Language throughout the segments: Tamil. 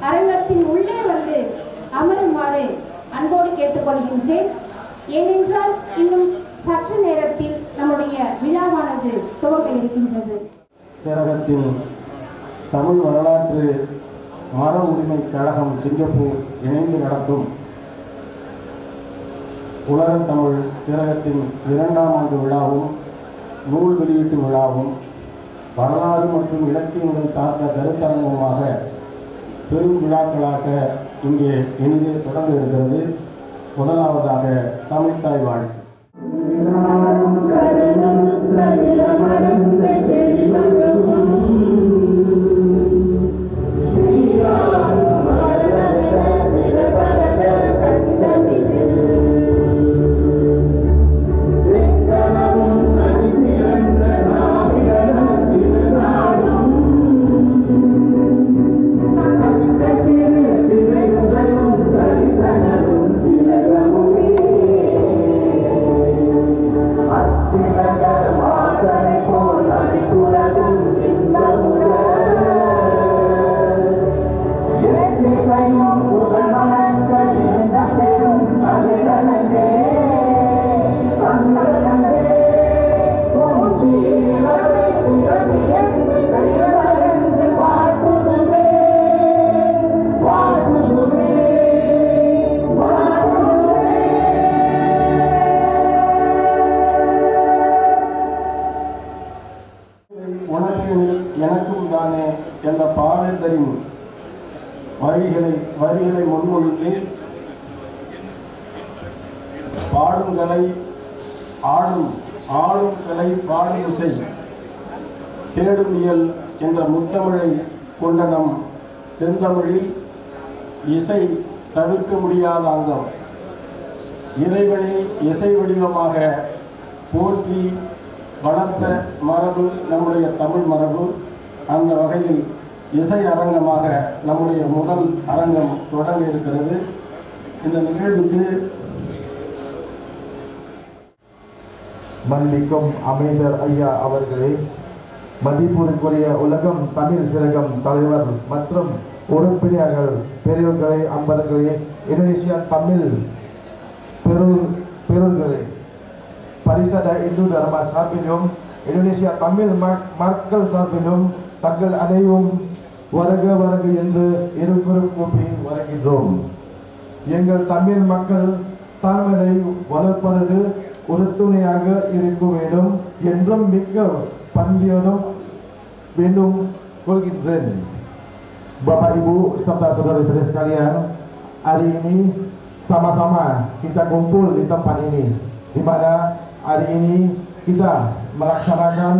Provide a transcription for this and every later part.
அரங்கத்தின் உள்ளே வந்து அமருமாறு அன்போடு கேட்டுக்கொள்கின்றேன். ஏனென்றால் இன்னும் சற்று நேரத்தில் நம்முடைய விழாவானது துவங்க இருக்கின்றது. சேரகத்தின் தமிழ் வரலாற்று மர உரிமை கழகம் சிங்கப்பூர் இணைந்து நடத்தும் உலகத் தமிழ் சேரகத்தின் 2ஆம் ஆண்டு விழாவும் நூல் வெளியீட்டு விழாவும் வரலாறு மற்றும் இலக்கியங்கள் சார்ந்த கருத்தரங்கமாக பெரும் விழாக்களாக இங்கே இனிதே தொடங்க இருக்கிறது. முதலாவதாக தமிழ்த்தாய் வாழ்த்து. எனக்கும் தானே என்ற பாவேந்தரின் வரிகளை முன்மொழிந்து பாடும் கலை ஆடும் கலை பாடும் இசை தேடும் இயல் என்ற முத்தமிழை கொண்ட நம் செந்தமிழில் இசை தவிர்க்க முடியாத அங்கம். இறைவனை இசை வடிவமாக போற்றி வளர்த்த மரபு நம்முடைய தமிழ் மரபு. அந்த வகையில் இசை அரங்கமாக நம்முடைய முதல் அரங்கம் தொடங்க இருக்கிறது. இந்த நிகழ்வுக்கு மன்னிக்கும் அமைச்சர் ஐயா அவர்களே, மதிப்புக்குரிய உலகம் தமிழ் சிறகம் தலைவர் மற்றும் உறுப்பினர்கள், பெரியவர்களே, அன்பர்களே, இந்தோனேசியா தமிழ் பெருர்களே, Parisada Hindu Dharma சார்பிலும் இந்தோனேசியா தமிழ் மக்கள் சார்பிலும் தங்கள் அனைவரும் வருக வருக என்று இருவரும் கூப்பி வருகின்றோம். எங்கள் தமிழ் மக்கள் தாழ்மையை வளர்ப்பது உறுதுணையாக இருக்க வேண்டும் என்றும் மிக்க பண்பியோடும் வேண்டும் கொள்கின்றேன். Bapak Ibu serta saudara-saudara sekalian, hari ini sama-sama kita kumpul di tempat ini, di mana hari ini kita melaksanakan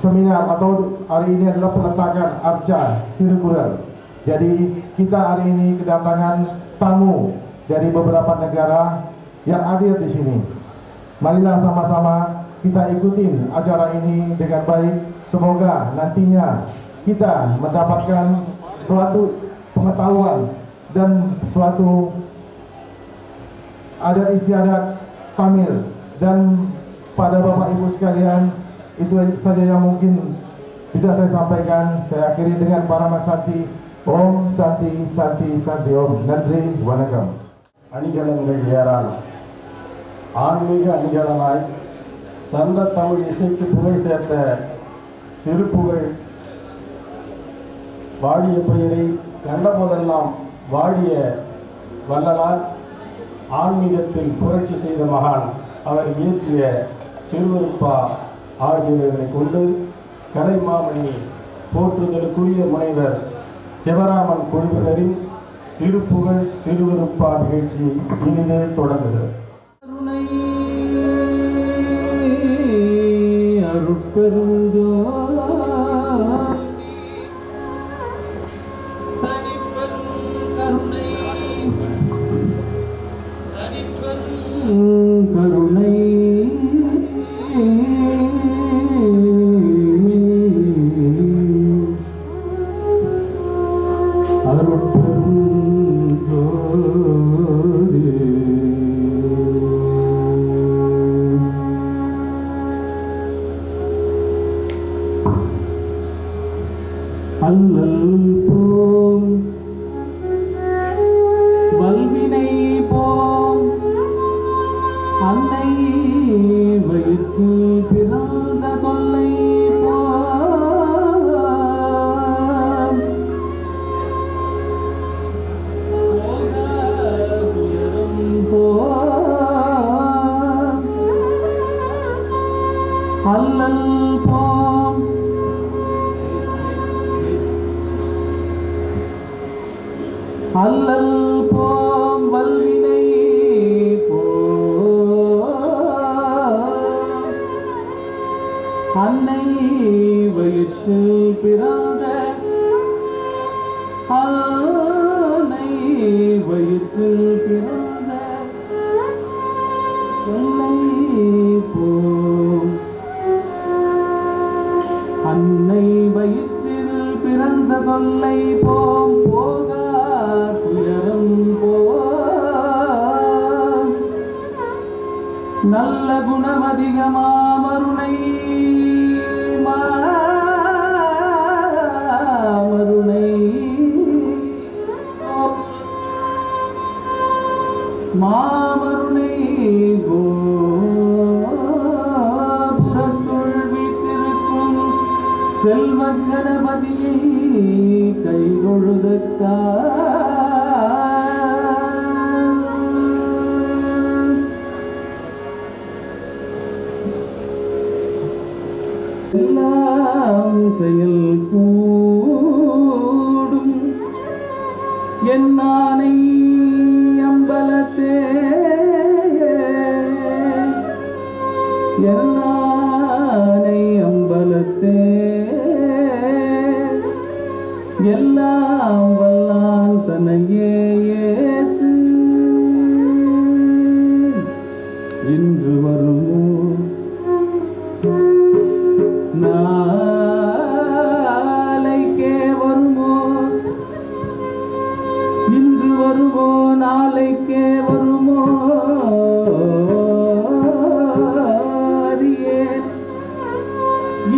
seminar atau hari ini adalah peletakan arca Tirukkural. Jadi kita hari ini kedatangan tamu dari beberapa negara yang hadir di sini. Marilah sama-sama kita ikutin acara ini dengan baik. Semoga nantinya kita mendapatkan suatu pengetahuan dan suatu adat istiadat Tamil. Dan pada Bapak Ibu sekalian, itu saja yang mungkin bisa saya sampaikan. Saya akhiri dengan Parama Santi. Om Santi Santi Santi Om. Nandri Vanakkam. அணிகலன்கள் ஏறால் ஆன்மீக அணிகலனாய் சந்த தமிழ் இசைக்கு புகழ் சேர்த்த திருப்புகழ் வாடிய பெயரை கண்டபோதெல்லாம் வாடிய வள்ளலார் ஆன்மீகத்தில் புரட்சி செய்த மகான் அவர் இயற்றிய திருவருப்பா ஆகியவைகளை கொண்டு கலைமாமணி போற்றுதலுக்குரிய முனைவர் சிவராமன் குழுவினரின் திருப்புகழ் திருவருப்பா நிகழ்ச்சி இனிதே தொடங்குகிறது. கருணை அல்லல் போம் வல்வினை போம் அன்னை வயிற்றில் பிறந்த தொல்லை போம் அல்லல் போம் அல்லல் போம் வல்வினை போம் அன்னை வயிற்றில் பிறந்த அன்னை வயிற்றில் பிறந்த தொல்லை போம் அன்னை வயிற்றில் பிறந்த தொல்லை போம் போக துயரம் போம் நல்ல குணமதிகமாமருணை மாமருணை மாமருணை கோபுரத்துள் வீற்றிருக்கும் செல்வ கணபதியை கைதொழுதக்கா எல்லாம் செயல் கூடும் என்னானை அம்பலத்தே என்னானை அம்பலத்தே எல்லாம் வல்லான் தன்னையே ஏற்று இன்று வருமோ நாளைக்கே வருமோ இன்று வருமோ நாளைக்கே வருமோ அறியேன்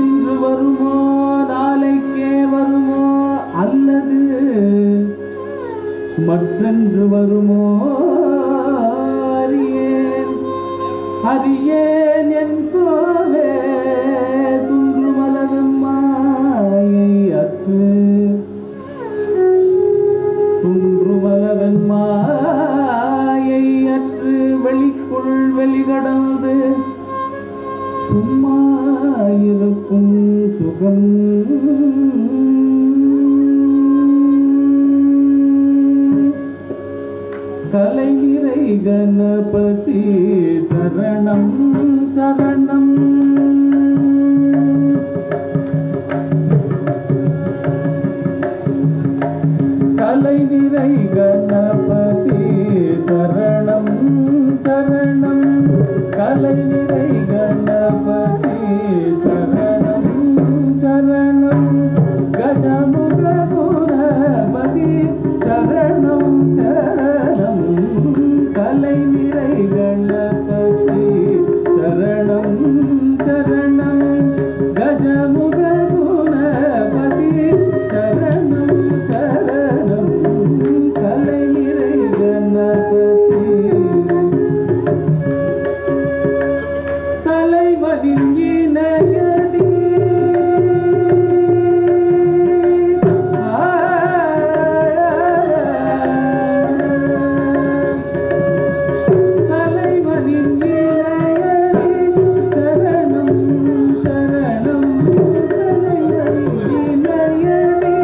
இன்று வருமோ நாளைக்கே வருமோ மற்றென்று வருமோ அறியேன் அறியேன் என் கோவே துன்று மலரும் மாயை அற்று துன்று மலவன் மாயை அற்று வெளிக்குள் வெளிகடந்து சும்மா இருக்கும் சுகம் கலைநிறை கணபதி சரணம் சரணம் கலைநிறை கணபதி சரணம் சரணம் கலைநிறை கணபதி சரணம் சரணம் கஜமுக குணபதி சரணம் சரணம் கலைநிறை கணபதி சரணம் சரணம் கஜமுக குணபதி சரணம் சரணம் கலைநிறை கணபதி தலைவனின் இணையடி தலைவனின் இணையடி சரணம் சரணம் தலைவனின் இணையடி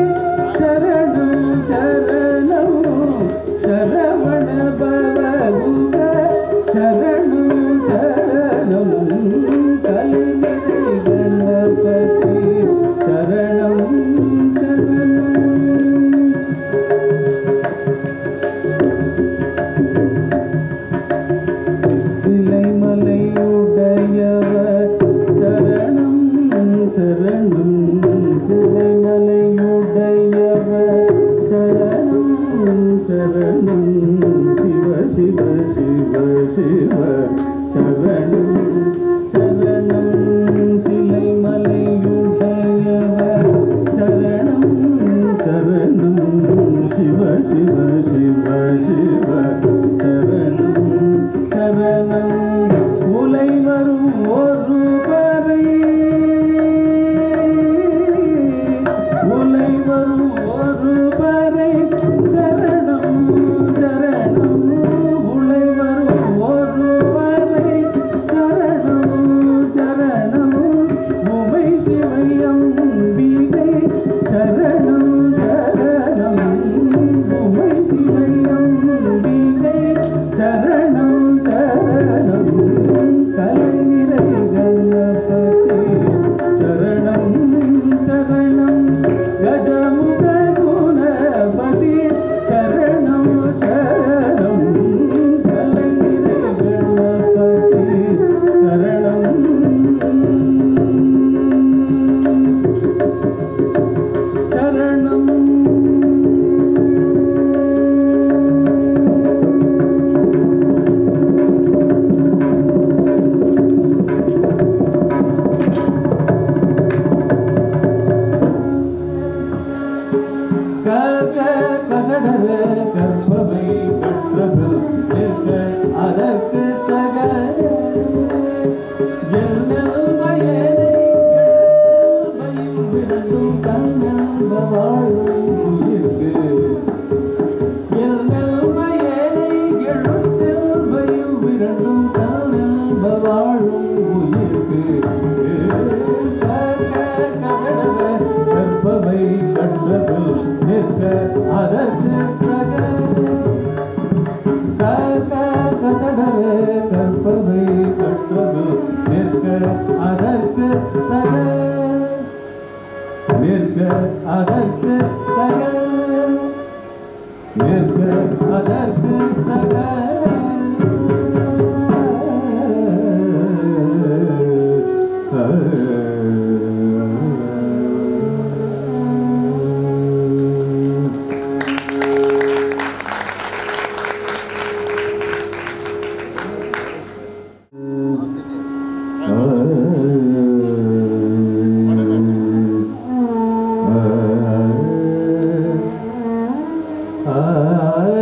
சரணம் சரணம் சரவண பவகுக சரணம் சரணம் கலைநிறை கணபதி சரணம் சரணம் சிலைமலையுடையவர் சரணம் சரணம் சிலைமலையுடையவர் சரணம் சரணம் சிவ சிவ சிவ சிவ சரணம் சரணம் சிலைமலையுடையவர் சரணம் சரணம் சிவ சிவ சிவ சிவ சரணம் சரணம் உலை வரும் ஒரு பறை உலை வரும் ஒரு பறை சரணம் சரணம் உலை வரும் ஒரு பறை சரணம் சரணம் உமை சிவையம் வீடை சரணம் சரணம் உமை சிவையம் வீடை சரணம் சரணம் கலைநிறை கணபதி சரணம் சரணம் கஜமுக குணபதி சரணம் சரணம் கலைநிறை கணபதி சரணம் சரணம் கசடர கற்பவை கற்றது நிற்க அதற்கு தக எல்லையும் விரண்டும் கண்ணந்த வாழும் உயிர்க்கு எல்லையை எழுத்தெல்வையும் விரண்டும் கண்ணந்த வாழும் உயிர்க்கு கற்பவை கற்றது நிற்க அதற்கு தக கசடர கற்பவை கற்றது நிற்க அதற்கு தக நிற்க அதற்கு தக நிற்க அதற்கு தக ஆ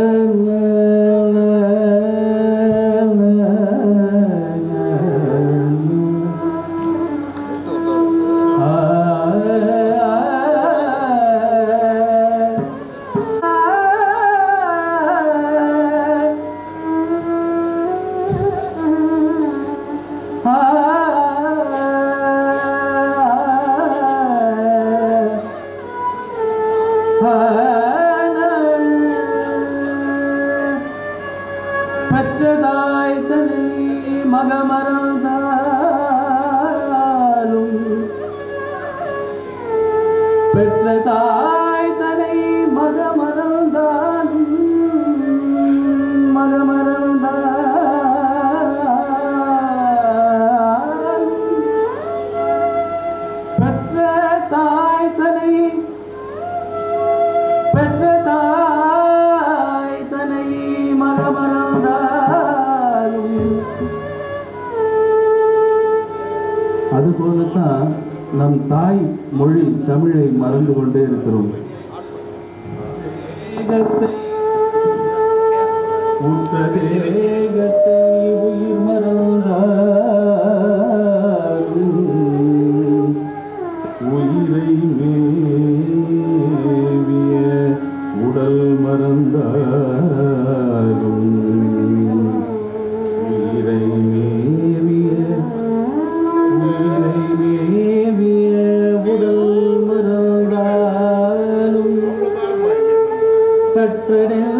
பெற்றதாய் தனி மகமறந்தாலும் பெற்றதாய் தனை மகமறந்தாலும் பெற்ற தாய் தனை அதுபோலத்தான் நம் தாய் மொழி தமிழை மறந்து கொண்டே இருக்கிறோம். உத்தரேகத்தை உயிர் மறந்தாலும் உயிரை மேவிய உடல் மறந்தாலும் உயிரை மேவிய உடல் மறந்தாலும் கற்றடம்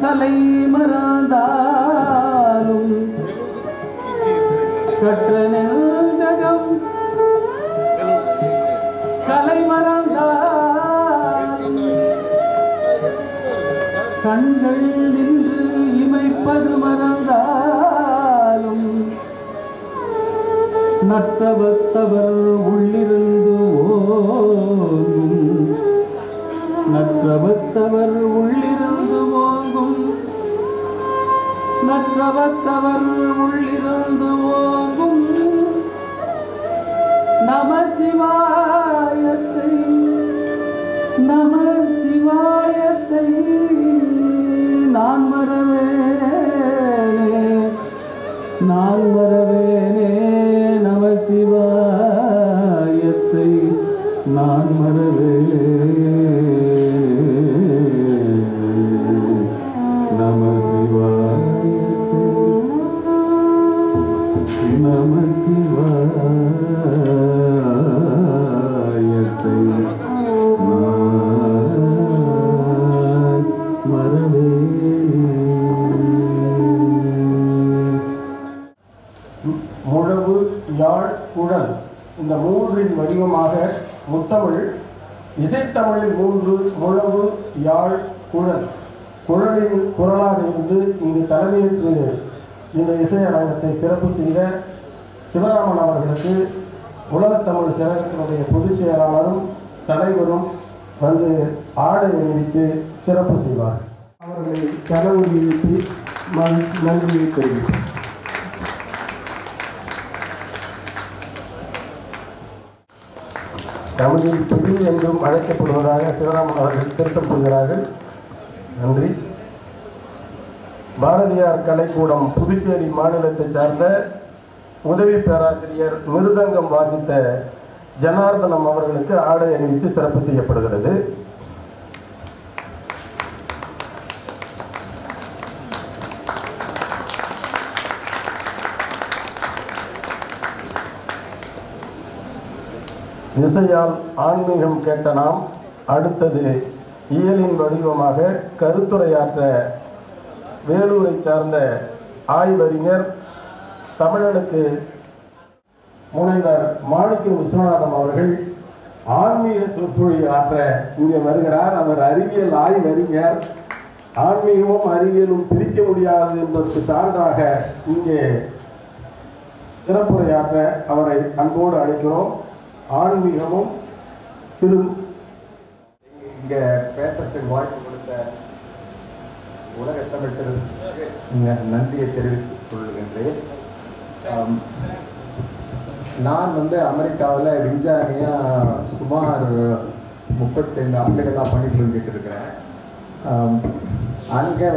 கலை மறந்தாலும் கற்றடம் கலை மறந்தாலும் கண்கள் நின்று இமைப்பது மறந்தாலும் நற்றவத்தவர் உள்ளிருந்து ஓங்கும் நற்றவத்தவர் உள்ளிருந்து ஓங்கும் நற்றவத்தவர் உள்ளிருந்து ஓங்கும் நம சிவாயத்தை நம சிவாயத்தை நான் மறவேனே நம சிவாயத்தை நான் மறவேனே நம சிவாயத்தை நம சிவாயத்தை நான் மறவேனே. முழவு, யாழ், குழல் இந்த மூன்றின் வடிவமாக முத்தமிழ். இசைத்தமிழில் 3 முழவு, யாழ், குழல். குழலின் குரலாக இருந்து இங்கு தலைமையேற்று இந்த இசையரங்கத்தை சிறப்பு செய்த சிவராமன் அவர்களுக்கு உலகத்தமிழ் சிறகத்தினுடைய பொதுச் செயலாளரும் தலைவரும் வந்து ஆடை அணிவித்து சிறப்பு செய்வார். அவர்களை கனவு நிறுத்தி நன்றியை தெரிவித்தார். தமிழில் பிடி என்றும் அழைக்கப்படுவதாக சிவராமன் அவர்கள் திருத்தம் செய்கிறார்கள். நன்றி. பாரதியார் கலைக்கூடம் புதுச்சேரி மாநிலத்தை சார்ந்த உதவி பேராசிரியர் மிருதங்கம் வாசித்த ஜனார்தனம் அவர்களுக்கு ஆடை அணிவித்து சிறப்பு செய்யப்படுகிறது. இசையால் ஆன்மீகம் கேட்ட நாம் அடுத்தது இயலின் வடிவமாக கருத்துரையாற்ற வேலூரை சார்ந்த ஆய்வறிஞர் தமிழனுக்கு முனைவர் மாணிக்கம் விஸ்வநாதம் அவர்கள் ஆன்மீக சொற்பொழி ஆற்ற இங்கே வருகிறார். அவர் அறிவியல் ஆய்வறிஞர். ஆன்மீகமும் அறிவியலும் பிரிக்க முடியாது என்பதற்கு சான்றாக இங்கே சிறப்புரையாற்ற அவரை அன்போடு அழைக்கிறோம். ஆன்மீகமும் இங்கே பேசுறதுக்கு வாய்ப்பு கொடுத்த உலக தமிழர்களுக்கு நன்றியை தெரிவித்துக் கொள்கின்றேன். நான் அமெரிக்காவில் விஞ்ஞானியாக சுமார் 35 ஆண்டுகளாக பணி புரிஞ்சிட்டு இருக்கிறேன். அங்கே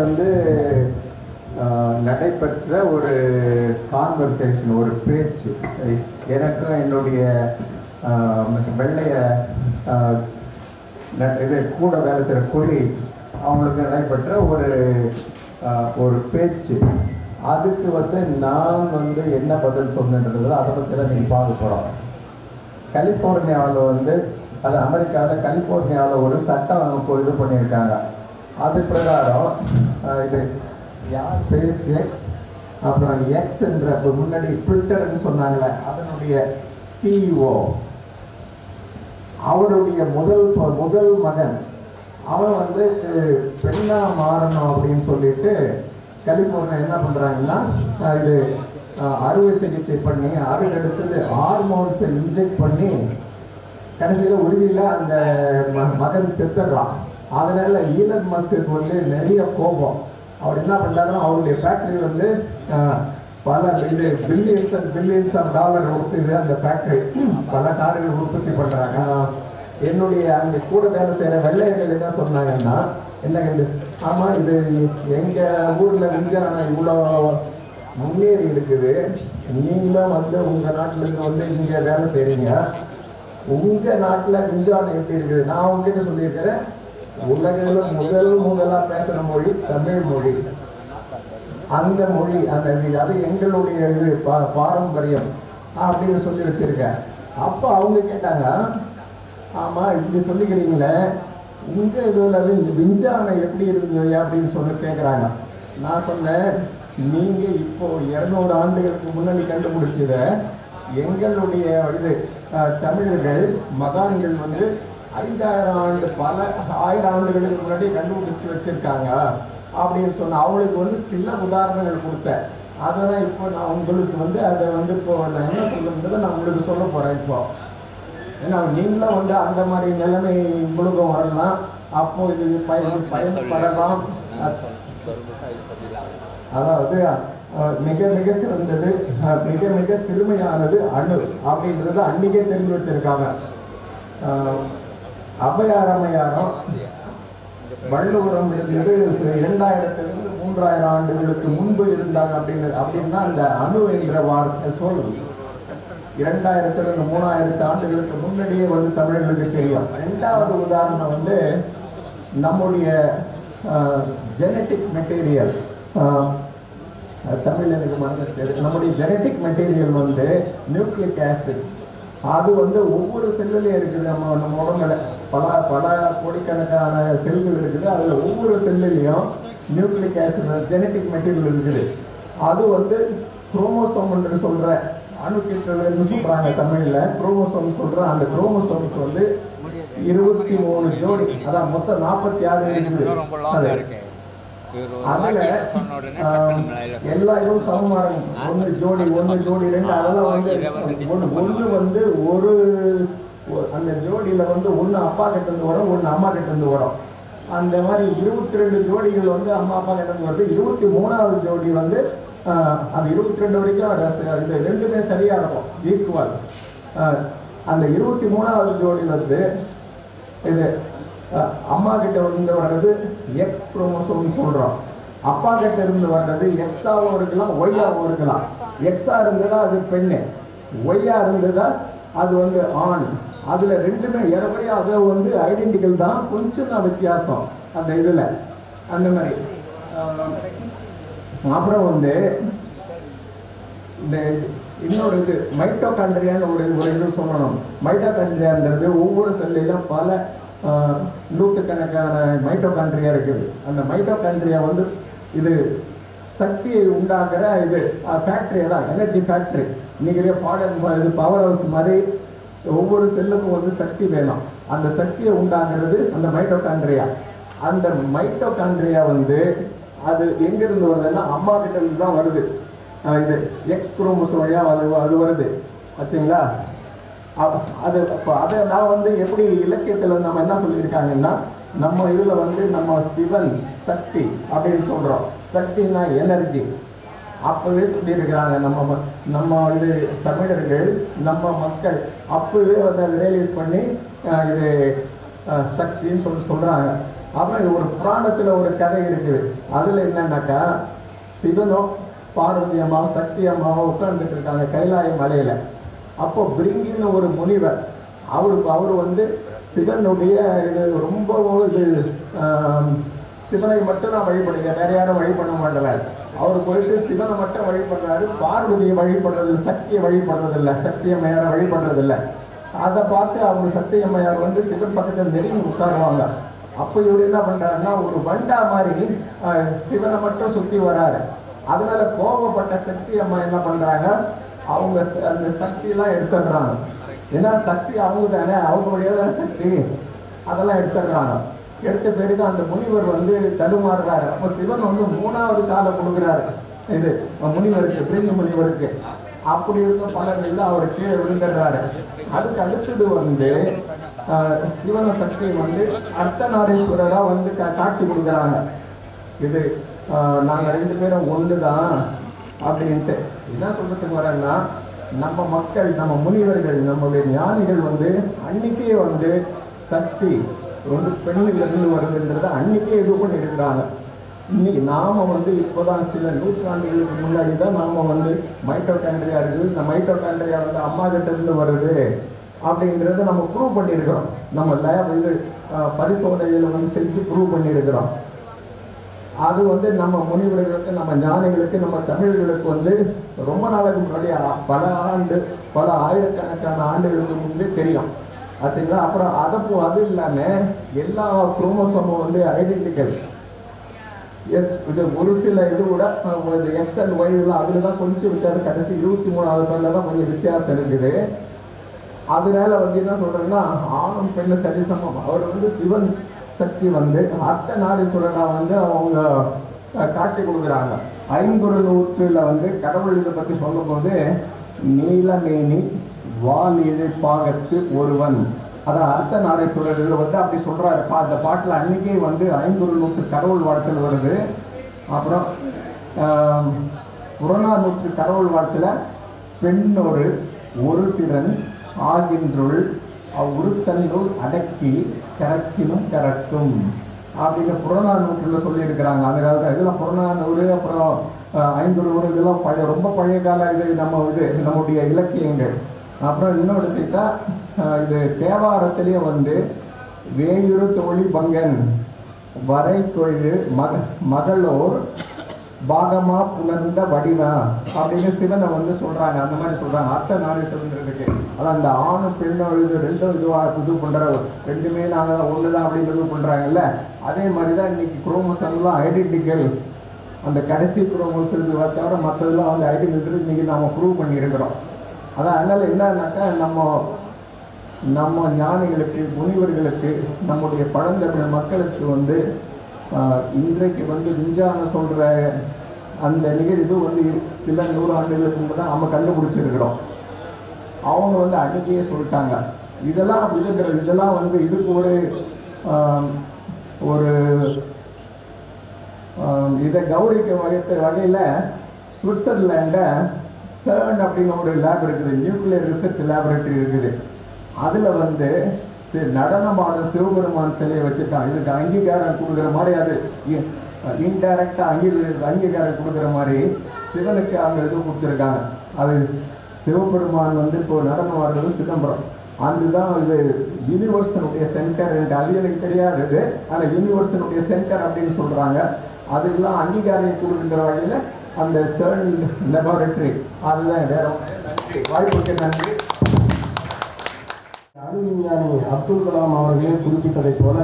நடைபெற்ற ஒரு கான்வர்சேஷன், ஒரு பேச்சு, எனக்கும் என்னுடைய வெள்ளைய இது கூட வேலை செய்கிற கொலீக்ஸ் அவங்களுக்கு நடைபெற்ற ஒரு பேச்சு. அதுக்கு நான் என்ன பதில் சொன்னேன்றது அதை பற்றிலாம் நீங்கள் பார்க்க போகிறோம். கலிஃபோர்னியாவில் அது அமெரிக்காவில் கலிஃபோர்னியாவில் ஒரு சட்டம் இப்போ இது பண்ணியிருக்காங்க. அது பிரகாரம் இது ஸ்பேஸ் எக்ஸ், அப்புறம் எக்ஸ்ன்ற முன்னாடி ட்விட்டர்னு சொன்னாங்களே அதனுடைய சிஇஓ, அவருடைய முதல் மகன் அவன் வந்து பெண்ணா மாறணும் அப்படின்னு சொல்லிட்டு கலிஃபோர்னியா என்ன பண்ணுறாங்கன்னா இது அறுவை சிகிச்சை பண்ணி அதுக்கு அடுத்தது ஹார்மோன்ஸை இன்ஜெக்ட் பண்ணி கடைசியில் உறுதியில் அந்த மகன் செத்துடுறான். அதனால ஈலன் மஸ்க்கு வந்து நிறைய கோபம். அவர் என்ன பண்ணுறாங்கன்னா அவருடைய ஃபேக்ட்ரி வந்து பல இது பில்லியன்ஸ் ஆஃப் டாலர் கொடுத்து அந்த ஃபேக்ட்ரி பல கார்கள் உற்பத்தி பண்ணுறாங்க. என்னுடைய அங்கே கூட வேலை செய்கிற வெள்ளையர்கள் என்ன சொன்னாங்கன்னா, என்ன ஆமாம் இது எங்கள் ஊரில் விஞ்ஞானம் இவ்வளோ முன்னேறி இருக்குது, நீங்களும் வந்து உங்கள் நாட்டிலேருந்து வந்து இங்கே வேலை செய்கிறீங்க, உங்கள் நாட்டில் விஞ்ஞானம் எப்படி இருக்குது? நான் உங்ககிட்ட சொல்லியிருக்கிறேன், உலகில் முதலாக பேசுகிற மொழி தமிழ் மொழி. அந்த மொழி அது எங்களுடைய இது பாரம்பரியம் அப்படின்னு சொல்லி வச்சுருக்கேன். அப்போ அவங்க கேட்டாங்க, ஆமாம் இப்படி சொல்லிக்கிறீங்களே, உங்கள் இதில் விஞ்ஞானம் எப்படி இருந்தது அப்படின்னு சொல்லி கேட்குறாங்க. நான் சொன்னேன், நீங்கள் இப்போது 200 ஆண்டுகளுக்கு முன்னாடி கண்டுபிடிச்சத எங்களுடைய இது தமிழர்கள் மகான்கள் வந்து 5000 ஆண்டு பல 1000 ஆண்டுகளுக்கு முன்னாடி கண்டுபிடிச்சி வச்சுருக்காங்க அப்படின்னு சொன்ன அவங்களுக்கு வந்து சில உதாரணங்கள் கொடுத்தேன். அதை தான் இப்போ நான் உங்களுக்கு வந்து அதை வந்து இப்போ நான் என்ன சொல்லுறதை நான் உங்களுக்கு சொல்ல போகிறேன். இப்போ ஏன்னா நீங்களும் வந்து அந்த மாதிரி நிலைமை உங்களுக்கும் வரலாம், அப்போ இது பயன்படலாம். அதாவது மிக மிக சிறந்தது, மிக மிக சிறுமையானது அணு அப்படின்றத அன்னைக்கே தெரிஞ்சு வச்சிருக்காங்க. அபயாரமயாரம் வள்ளுவரம் இருந்தது 2000 3000 ஆண்டுகளுக்கு முன்பு இருந்தாங்க அப்படின்னா அந்த அணு என்ற வார்த்தை சொல்லுது 2000 3000 ஆண்டுகளுக்கு முன்னாடியே வந்து தமிழர்களுக்கு தெரியும். ரெண்டாவது உதாரணம் வந்து நம்முடைய ஜெனட்டிக் மெட்டீரியல், தமிழ் எனக்கு மறந்துச்சு, நம்முடைய ஜெனட்டிக் மெட்டீரியல் வந்து நியூக்ளிக் ஆசிட்ஸ், அது வந்து ஒவ்வொரு செல்லுலையும் இருக்குது. நம்ம உடம்புல பல கோடிக்கணக்கான செல்கள் இருக்குது. அதில் ஒவ்வொரு செல்லுலையும் நியூக்ளிக் ஆசிட் ஜெனட்டிக் மெட்டீரியல் இருக்குது. அது வந்து குரோமோசோம் என்று சொல்கிற அணுக்கிட்டல்னு சொல்கிறாங்க தமிழில். குரோமோசோம் சொல்கிற அந்த குரோமோசோம்ஸ் வந்து 23 ஜோடி, அதான் மொத்தம் 46 இருக்குது. அதில் எல்லா இதுவும் சமமாக ஒன்று ஜோடி 2 அதெல்லாம் வந்து ஒன்று வந்து ஒரு அந்த ஜோடியில் வந்து ஒன்று அப்பா கிட்டேருந்து வரும், ஒன்று அம்மா கிட்டேருந்து வரும். அந்த மாதிரி 22 ஜோடிகள் வந்து அம்மா அப்பா கிட்டேருந்து வருது. 23வது ஜோடி வந்து அந்த 22 வரைக்கும் இது ரெண்டுமே சரியாக இருக்கும், ஈக்குவல். அந்த 23வது ஜோடி வந்து இது அம்மா கிட்ட இருந்து வர்றது எக்ஸ் குரோமோசோம்னு சொல்கிறோம். அப்பா கிட்ட இருந்து வர்றது எக்ஸாகவும் இருக்கலாம், ஒய்யாகவும் இருக்கலாம். எக்ஸா இருந்ததா அது பெண்ணு, ஒய்யா இருந்ததா அது வந்து ஆண். அதில் ரெண்டுமே ஏறக்குறைய அதை வந்து ஐடென்டிக்கல் தான், கொஞ்சம் தான் வித்தியாசம் அந்த இதில். அந்த மாதிரி அப்புறம் வந்து இந்த இன்னொரு இது மைட்டோகாண்ட்ரியான்னு ஒரு இது சொல்லணும். மைட்டோகாண்ட்ரியான்றது ஒவ்வொரு செல்லிலும் பல நூற்றுக்கணக்கான மைட்டோகாண்ட்ரியா இருக்குது. அந்த மைட்டோகாண்ட்ரியா வந்து இது சக்தியை உண்டாக்குற இது ஃபேக்ட்ரி தான், எனர்ஜி ஃபேக்ட்ரி. இன்னைக்கு பாடல் இது பவர் ஹவுஸ் மாதிரி ஒவ்வொரு செல்லுக்கும் வந்து சக்தி வேணும். அந்த சக்தியை உண்டாக்குறது அந்த மைட்டோகாண்ட்ரியா. அந்த மைட்டோகாண்ட்ரியா வந்து அது எங்கேருந்து வருதுன்னா அம்மா கிட்ட இருந்து தான் வருது. இது எக்ஸ் குரோமோசோம் அது வருது ஆச்சுங்களா. அது இப்போ அதை நான் வந்து எப்படி இலக்கியத்தில் நம்ம என்ன சொல்லியிருக்காங்கன்னா, நம்ம இதில் வந்து நம்ம சிவன் சக்தி அப்படின்னு சொல்கிறோம். சக்தின்னா எனர்ஜி. அப்போவே சொல்லியிருக்கிறாங்க நம்ம இது தமிழர்கள் நம்ம மக்கள் அப்போவே அதை ரியலைஸ் பண்ணி இது சக்தின்னு சொல்கிறாங்க. அப்புறம் இது ஒரு புராணத்தில் ஒரு கதை இருக்குது. அதில் என்னன்னாக்கா சிவனும் பார்வதி அம்மா சக்தி அம்மாவும் உட்கார்ந்துட்டு இருக்காங்க கைலாய மலையில். அப்போ பிரிங்கின்னு ஒரு முனிவர், அவர் வந்து சிவனுடைய இது ரொம்ப இது சிவனை மட்டும் நான் வழிபடுங்க, வேற யாரும் வழிபட மாட்டேன். அவர் போயிட்டு சிவனை மட்டும் வழிபடுறாரு, பார்வதியை வழிபடுறது, சக்தியை வழிபடுறதில்லை, சக்தியை மேலே வழிபடுறதில்லை. அதை பார்த்து அவங்க சக்தி அம்மையார் வந்து சிவன் பக்கத்தில் நெருங்கி உட்காருவாங்க. அப்போ இவர் என்ன பண்றாருன்னா ஒரு வண்டா மாதிரி சிவனை மட்டும் சுற்றி வராரு. அதனால கோபப்பட்ட சக்தி அம்மா என்ன பண்றாங்க, அவங்க அந்த சக்தியெல்லாம் எடுத்துடுறாங்க. ஏன்னா சக்தி அவங்க தானே, அவங்களுடைய சக்தி, அதெல்லாம் எடுத்துடுறாங்க. எடுத்த பிறகு அந்த முனிவர் வந்து தடுமாறுறாரு. அப்போ சிவன் வந்து 3வது காலை கொடுக்குறாரு இது முனிவருக்கு, பிரிந்து முனிவருக்கு. அப்படி இருக்க பலர்கள் அவர் கீழே விழுந்துடுறாரு. அதுக்கு அடுத்தது வந்து சிவன சக்தி வந்து அர்த்தநாரீஸ்வரராக வந்து காட்சி கொடுக்குறாங்க. இது நாங்கள் 2 பேரும் ஒன்று தான் அப்படின்ட்டு என்ன சொல்றதுக்கு வரேன்னா, நம்ம மக்கள், நம்ம முனிவர்கள், நம்மளுடைய ஞானிகள் வந்து அன்னைக்கே வந்து சக்தி வந்து பெண்ணிலிருந்து வருதுன்றதை அன்னைக்கே இது பண்ணியிருக்கிறாங்க. இன்னைக்கு நாம வந்து இப்போதான் சில நூற்றாண்டுகளுக்கு முன்னாடி தான் நாம வந்து மைட்டோகாண்ட்ரியா இருக்குது, இந்த மைட்டோகாண்ட்ரியா வந்து அம்மா கிட்ட இருந்து வருது அப்படின்றத நம்ம ப்ரூவ் பண்ணியிருக்கிறோம். நம்ம லேப் இது பரிசோதனையில் வந்து செஞ்சு ப்ரூவ் பண்ணியிருக்கிறோம். அது வந்து நம்ம முனிவர்களுக்கு, நம்ம ஞானிகளுக்கு, நம்ம தமிழர்களுக்கு வந்து ரொம்ப நாளுக்கு முன்னாடி பல ஆயிரக்கணக்கான ஆண்டுகளுக்கு முன்பே தெரியும் ஆச்சுங்களா. அப்புறம் அது இல்லாமல் எல்லா குரோமோசோமும் வந்து ஐடென்டிக்கல். இது ஒரு சில இது கூட எக்ஸ் அண்ட் ஒய் இதெல்லாம் அதில் தான் கொஞ்சம் வித்தியாசம். கடைசி 23வது பேரில் தான் கொஞ்சம் வித்தியாசம் இருக்குது. அதனால வந்து என்ன சொல்றேன்னா, ஆணும் பெண்ணு சரிசமம். அவர் வந்து சிவன் சக்தி வந்து அர்த்தநாரீஸ்வரனா வந்து அவங்க காட்சி கொடுக்குறாங்க. 500 வந்து கடவுள் இதை பற்றி சொல்லும் போது, நீலமேனி வால் இழைப்பாகத்து ஒருவன், அதான் அர்த்தநாரீஸ்வரர் வந்து அப்படி சொல்றாரு. அந்த பாட்டில் அன்னைக்கே வந்து 500 கடவுள் வாழ்த்தில் வருது. அப்புறம் புறநானூற்று கடவுள் வாழ்த்தில் பெண்ணொரு ஒரு திறன் ஆகின்றுள் அவ்வுறுத்தன்னுள் அடக்கி கரக்கினும் கரக்கும் அப்படின்னு புறநானூற்றில் சொல்லியிருக்கிறாங்க. அந்த காலத்தில் இதெல்லாம் புறநானூறு, அப்புறம் 500 இதெல்லாம் ரொம்ப பழைய கால இது நம்முடைய இலக்கியங்கள். அப்புறம் இன்னும் எடுத்துக்கிட்டா இது தேவாரத்திலேயே வந்து வேயுறு தோழி பங்கன் வரை தொழில் மகளோர் பாகமா புலர்ந்த வடிவா அப்படின்னு சிவனை வந்து சொல்றாங்க. அந்த மாதிரி சொல்றாங்க அர்த்தநாரீஸ்வரருக்கு. அதான் அந்த ஆணு பெண்ணு ரெண்டும் இது பண்ற, 2மே நாங்கள் ஒண்ணுதான் அப்படின்னு பண்றாங்கல்ல. அதே மாதிரிதான் இன்னைக்கு குரோமோசோம்லாம் ஐடென்டிக்கல். அந்த கடைசி குரோமோசோம் தவிர மற்றதெல்லாம் வந்து ஐடென்டிக்கல் இன்னைக்கு நாம ப்ரூவ் பண்ணியிருக்கிறோம். அதான் அதனால என்னன்னாக்கா, நம்ம ஞானிகளுக்கு, முனிவர்களுக்கு, நம்முடைய பழந்தமிழ் மக்களுக்கு வந்து இன்றைக்கு வந்து விஞ்ஞான சொல்ற அந்த நிகழ்வு வந்து சில 100 ஆண்டுகளுக்கு முன்பு தான் நம்ம கண்டுபிடிச்சிருக்கிறோம். அவங்க வந்து அன்னைக்கே சொல்லிட்டாங்க. இதெல்லாம் வந்து இதுக்கு ஒரு இதை கௌரவிக்க வகையில் சுவிட்சர்லாண்டை CERN அப்படின்னு ஒரு லேப் இருக்குது, நியூக்ளியர் ரிசர்ச் லேபரேட்டரி இருக்குது. அதில் வந்து நடனமான சிவபெருமான் சிலையை வச்சுட்டான். இதுக்கு அங்கீகாரம் கொடுக்குற மாதிரி, அது இன்டைரக்டாக அங்கீகாரம் கொடுக்குற மாதிரி சிவனுக்கு அவங்க இது கொடுத்துருக்காங்க. அது சிவபெருமான் வந்து இப்போ நடனம் ஆடுறது சிதம்பரம். அதுதான் இது யூனிவர்சனுடைய சென்டர். அது எனக்கு தெரியாது, ஆனால் யூனிவர்சனுடைய சென்டர் அப்படின்னு சொல்கிறாங்க. அதுக்கெல்லாம் அங்கீகாரம் கொடுக்குற வகையில் அந்த CERN லெபார்டரி, அதுதான். வேற நன்றி, வாய்ப்புக்கு நன்றி. அணுவிஞ்ஞானி அப்துல் கலாம் அவர்களே குறிப்பிட்டதைப் போல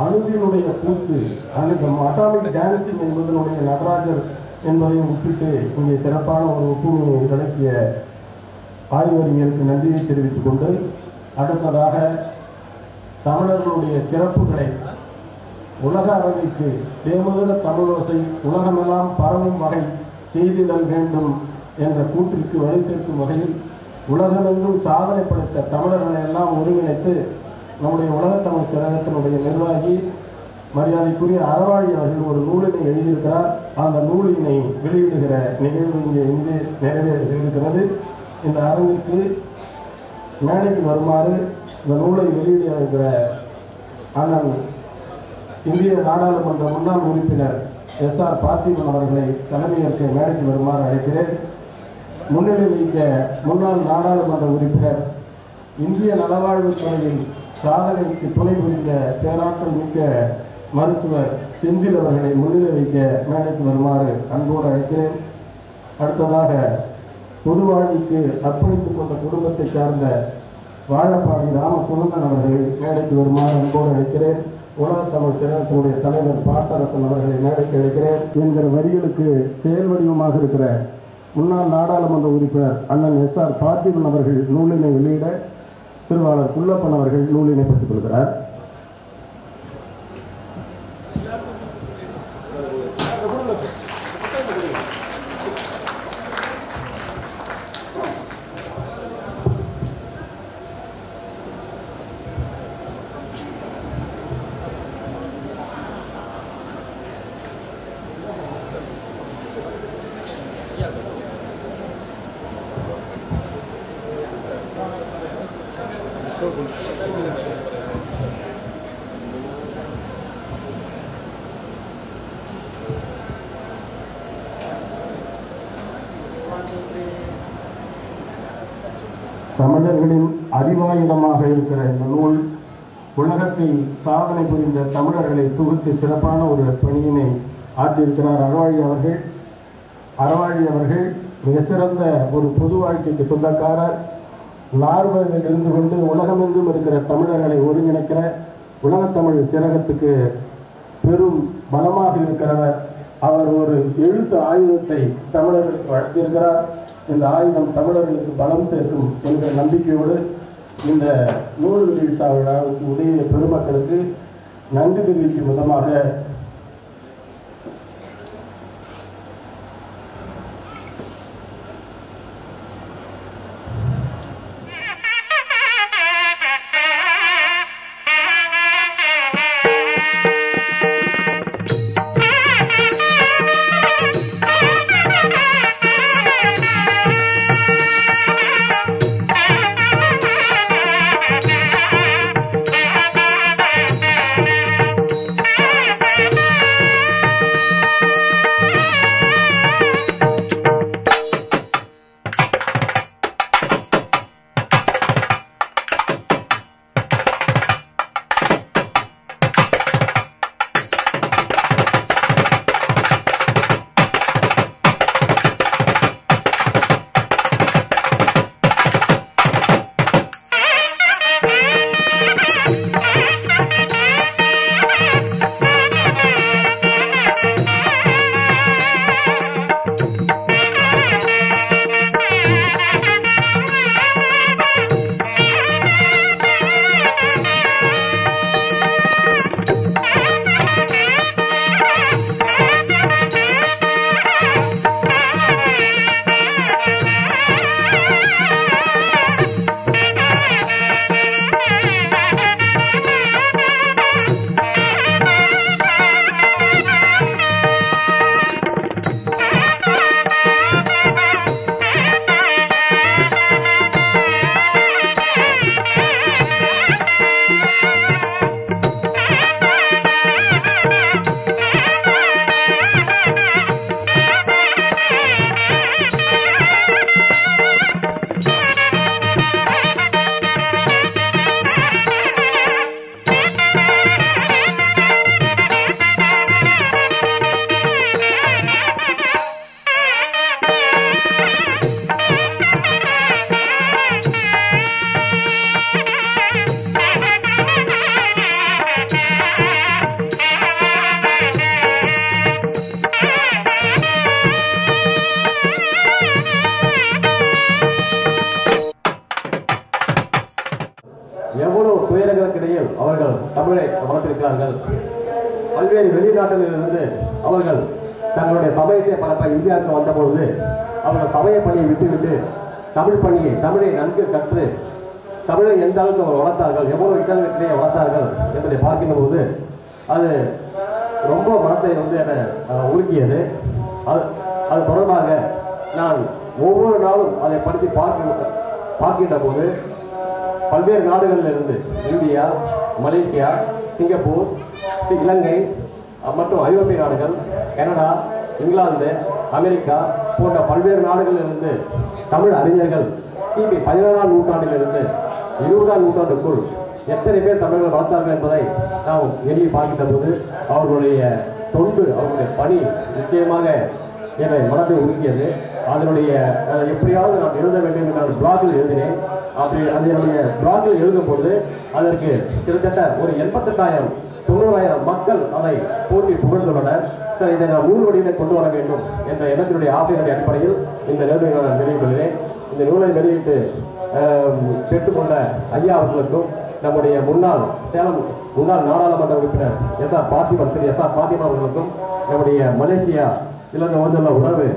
அணுவினுடைய கூத்து, அட்டாமிக் டான்சிங் என்பதனுடைய நடராஜர் என்பதையும் ஒப்பிட்டு இங்கே சிறப்பான ஒரு ஒப்புமையை விளக்கிய ஆய்வறிஞருக்கு நன்றியை தெரிவித்துக் கொண்டு, அடுத்ததாக தமிழர்களுடைய சிறப்புகளை உலக அளவிற்கு தேமுதல தமிழோசை உலகமெல்லாம் பரவும் வகை செய்திடல் வேண்டும் என்ற கூற்றிற்கு வழி சேர்க்கும் வகையில் உலகமெங்கும் சாதனை படைத்த தமிழர்களை எல்லாம் ஒருங்கிணைத்து நம்முடைய உலகத்தமிழ் சிறகத்தினுடைய நிர்வாகி மரியாதைக்குரிய அறவாழி அவர்கள் ஒரு நூலினை எழுதியிருக்கிறார். அந்த நூலினை வெளியிடுகிற நிகழ்வு இங்கே நிறைவேறியிருக்கிறது. இந்த அரங்கிற்கு மேடைக்கு வருமாறு இந்த நூலை வெளியிட இருக்கிற அண்ணன் இந்திய நாடாளுமன்ற முன்னாள் உறுப்பினர் SR பார்த்திபன் அவர்களை தலைமையேற்க மேடைக்கு வருமாறு அழைக்கிறேன். முன்னிலை வைக்க முன்னாள் நாடாளுமன்ற உறுப்பினர், இந்திய நலவாழ்வுத் துறையில் சாதனைக்கு துணை புரிந்த பேராற்றல் மிக்க மருத்துவர் செந்தில் அவர்களை முன்னிலை வைக்க மேடைக்கு வருமாறு அன்போடு அழைக்கிறேன். அடுத்ததாக பொது வாழ்க்கைக்கு அர்ப்பணித்துக் கொண்ட குடும்பத்தை சார்ந்த வாழப்பாடி ராமசுந்தன் அவர்களை மேடைக்கு வருமாறு அன்போடு அழைக்கிறேன். உலகத்தமிழ் சிறகத்தினுடைய தலைவர் பாட்டரசன் அவர்களை மேடைக்கு அழைக்கிறேன். என்கிற வரிகளுக்கு செயல் வடிவமாக இருக்கிற முன்னாள் நாடாளுமன்ற உறுப்பினர் அண்ணன் SR பார்த்திபன் அவர்கள் நூலினை வெளியிட திருவாளர் குள்ளப்பன் அவர்கள் நூலினை பெற்றுக் கொள்கிறார். தமிழர்களின் அறிவாயுதமாக இருக்கிற இந்த நூல் உலகத்தில் சாதனை புரிந்த தமிழர்களை தொகுத்து சிறப்பான ஒரு பணியினை ஆற்றியிருக்கிறார் அறவாழி அவர்கள் மிகச்சிறந்த ஒரு பொது வாழ்க்கைக்கு சொந்தக்காரர். நார்வேயில் இருந்து கொண்டு உலகமெங்கும் இருக்கிற தமிழர்களை ஒருங்கிணைக்கிற உலகத்தமிழ் சிறகத்துக்கு பெரும் பலமாக இருக்கிறவர். அவர் ஒரு எழுத்து ஆயுதத்தை தமிழர்களுக்கு வழங்கியிருக்கிறார். இந்த ஆயுதம் தமிழர்களுக்கு பலம் சேர்க்கும் என்கிற நம்பிக்கையோடு இந்த நூல் வெளியீட்டு விழாவுக்கு உதவிய பெருமக்களுக்கு நன்றி தெரிவிக்கும் விதமாக எவ்வளவு துயரங்களுக்கிடையில் அவர்கள் தமிழை வளர்த்திருக்கிறார்கள். பல்வேறு வெளிநாடுகளிலிருந்து அவர்கள் தங்களுடைய சமயத்தை பரப்ப இந்தியாவுக்கு வந்தபொழுது அவர்கள் சமய பணியை விட்டுவிட்டு தமிழை நன்கு கற்று தமிழை எந்த அளவுக்கு அவர் வளர்த்தார்கள், எவ்வளவு இடங்களுக்கிடையே வளர்த்தார்கள் என்பதை பார்க்கின்ற போது அது ரொம்ப மனத்தை என்னை உருக்கியது. அது தொடர்பாக நான் ஒவ்வொரு நாளும் அதை படுத்தி பார்க்கின்ற போது பல்வேறு நாடுகளிலிருந்து இந்தியா, மலேசியா, சிங்கப்பூர், இலங்கை மற்றும் ஐரோப்பிய நாடுகள், கனடா, இங்கிலாந்து, அமெரிக்கா போன்ற பல்வேறு நாடுகளிலிருந்து தமிழ் அறிஞர்கள் கிபி 17ஆம் நூற்றாண்டிலிருந்து 20ஆம் நூற்றாண்டுக்குள் எத்தனை பேர் தமிழர்கள் வளர்த்தார்கள் என்பதை நாம் எண்ணி பார்க்கின்ற போது அவர்களுடைய தொண்டு, அவர்களுடைய பணி நிச்சயமாக என்னை மனதை உருக்கியது. அதனுடைய எப்படியாவது நான் எழுத வேண்டும் என்ற பிளாகில் எழுதினேன். அப்படி அதனுடைய பிளாகில் எழுதும்போது அதற்கு கிட்டத்தட்ட ஒரு 88,000 90,000 மக்கள் அதை போட்டி புகழ்ந்துள்ளனர். சார், இதை நான் நூல் வடிவிலே கொண்டு வர வேண்டும் என்ற எண்ணத்தினுடைய ஆசையினுடைய அடிப்படையில் இந்த நூலை நான் வெளியிட்டுள்ளேன். இந்த நூலை வெளியிட்டு பெற்றுக்கொண்ட ஐயா அவர்களுக்கும் நம்முடைய சேலம் முன்னாள் நாடாளுமன்ற உறுப்பினர் எஸ்ஆர் பாத்திமா அவர்களுக்கும் நம்முடைய மலேசியா இலங்கை வந்துள்ள உறவு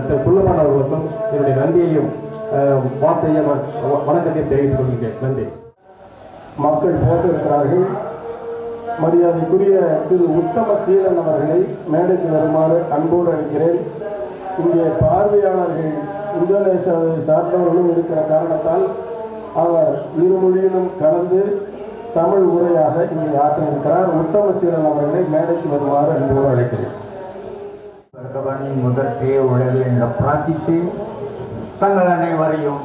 திரு புல்லமன் அவர்களுக்கும் என்னுடைய நன்றியையும் வார்த்தையும் வணக்கத்தையும் தெரிவித்துக் கொள்கிறேன். நன்றி. மக்கள் பேச இருக்கிறார்கள். மரியாதைக்குரிய திரு உத்தமசீலன் அவர்களை மேடைக்கு வருமாறு அன்போடு அழைக்கிறேன். இங்கே பார்வையாளர்கள் இந்தோனேசியாவை சார்ந்தவர்களும் இருக்கிற காரணத்தால் அவர் இருமொழியிலும் கலந்து தமிழ் உரையாக இங்கே ஆற்ற இருக்கிறார். உத்தமசீலன் அவர்களை மேடைக்கு வருமாறு அன்போடு அழைக்கிறேன். முதற்கே உலகு என்ற பிரார்த்தித்து தங்கள் அனைவரையும்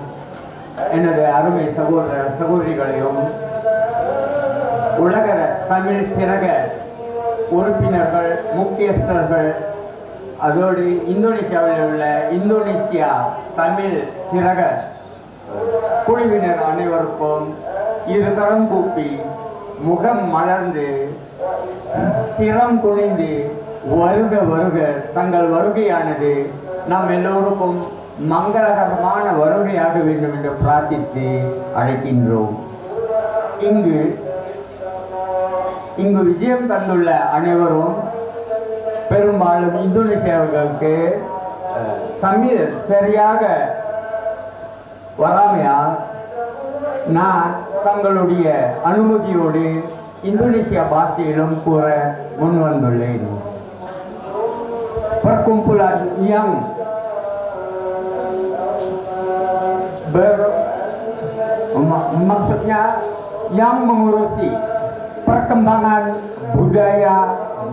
எனது அருமை சகோதர சகோதரிகளையும் உலக தமிழ் சிறக உறுப்பினர்கள் முக்கியஸ்தர்கள் அதோடு இந்தோனேசியாவில் உள்ள இந்தோனேசியா தமிழ் சிறக குழுவினர் அனைவருக்கும் இருகரம் கூப்பி முகம் மலர்ந்து சிரம் குனிந்து வருக வருக தங்கள் வருகையானது நாம் எல்லோருக்கும் மங்களகரமான வருகையாக வேண்டும் என்று பிரார்த்தித்து அழைக்கின்றோம். இங்கு விஜயம் தந்துள்ள அனைவரும் பெரும்பாலும் இந்தோனேசியாவர்களுக்கு தமிழ் சரியாக வராமையால் நான் தங்களுடைய அனுமதியோடு இந்தோனேசியா பாஷையிலும் கூற முன்வந்துள்ளேன். Perkumpulan yang maksudnya yang mengurusi perkembangan budaya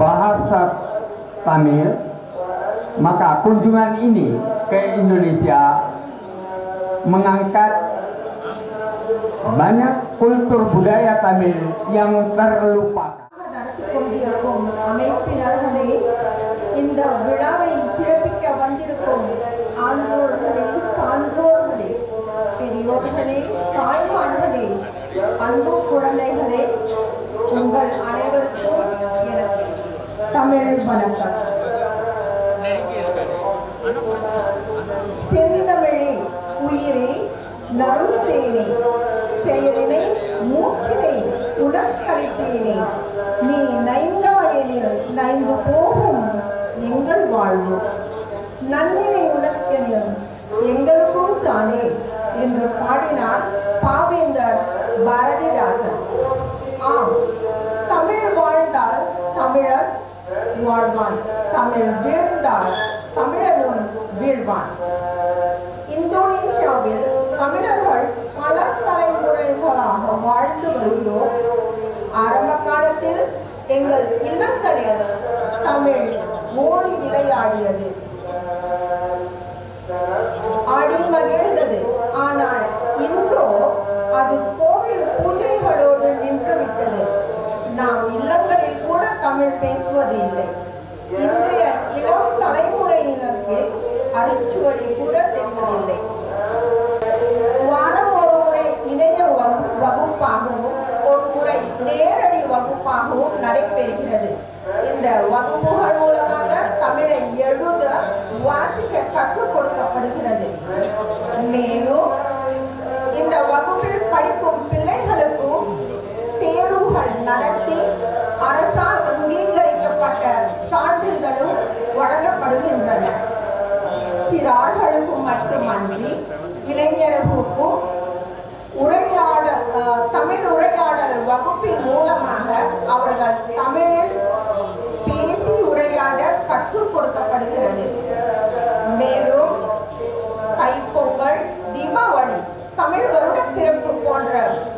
bahasa Tamil, maka kunjungan ini ke Indonesia mengangkat banyak kultur budaya Tamil yang terlupakan. இந்த விழாவை சிறப்பிக்க வந்திருக்கும் ஆன்றோர்களே, சான்றோர்களே, பெரியோர்களே, தாய்மார்களே, அன்பு குழந்தைகளே, உங்கள் அனைவருக்கும் எனக்கு தமிழ் வணக்கம். செந்தமிழே உயிரே நறுந்தேனே செயலினை மூச்சினை உடற்கழித்தேனே நீ நைந்தாயெனில் நைந்து போகும் எங்கள் வாழ்வு நன்னினை உனக்கெனில் எங்களுக்கும் தானே என்று பாடினார் பாவேந்தர் பாரதிதாசன். ஆம், தமிழ் வாழ்ந்தால் தமிழர் வாழ்வான், தமிழ் வீழ்ந்தால் தமிழனும் வீழ்வான். இந்தோனேசியாவில் தமிழர்கள் பல தலைமுறைகளாக வாழ்ந்து வருகிறோம். ஆரம்ப காலத்தில் எங்கள் இல்லங்களில் தமிழ் மொழி விளையாடியது, ஆடி மகிழ்ந்தது. ஆனால் இன்றோ அது கோவில் பூஜைகளோடு நின்றுவிட்டது. நாம் இல்லங்களில் கூட தமிழ் பேசுவது இல்லை. இன்றைய இளம் தலைமுறையினருக்கு அரிச்சுவடி கூட தெரிவதில்லை. வாரம் ஒரு முறை இணைய வகுப்பாகவும் ஒரு முறை நேரடி வகுப்பாகவும் நடைபெறுகிறது. இந்த வகுப்புகள் மூலமாக தமிழை எழுத வாசிக்க கற்றுக் கொடுக்கப்படுகிறது. மேலும் இந்த வகுப்பில் படிக்கும் பிள்ளைகளுக்கும் தேர்வுகள் நடத்தி அரசால் அங்கீகரிக்கப்பட்ட சான்றிதழும் வழங்கப்படுகின்றன. சிறார்களுக்கும் மட்டுமன்றி இளைஞர்களுக்கும் தமிழ் உரையாடல் வகுப்பின் மூலமாக அவர்கள் தமிழில் பேசி உரையாட கற்றுக் கொடுக்கப்படுகிறது. மேலும் தைப்பொங்கல், தீபாவளி, தமிழ் வருட பிறப்பு போன்ற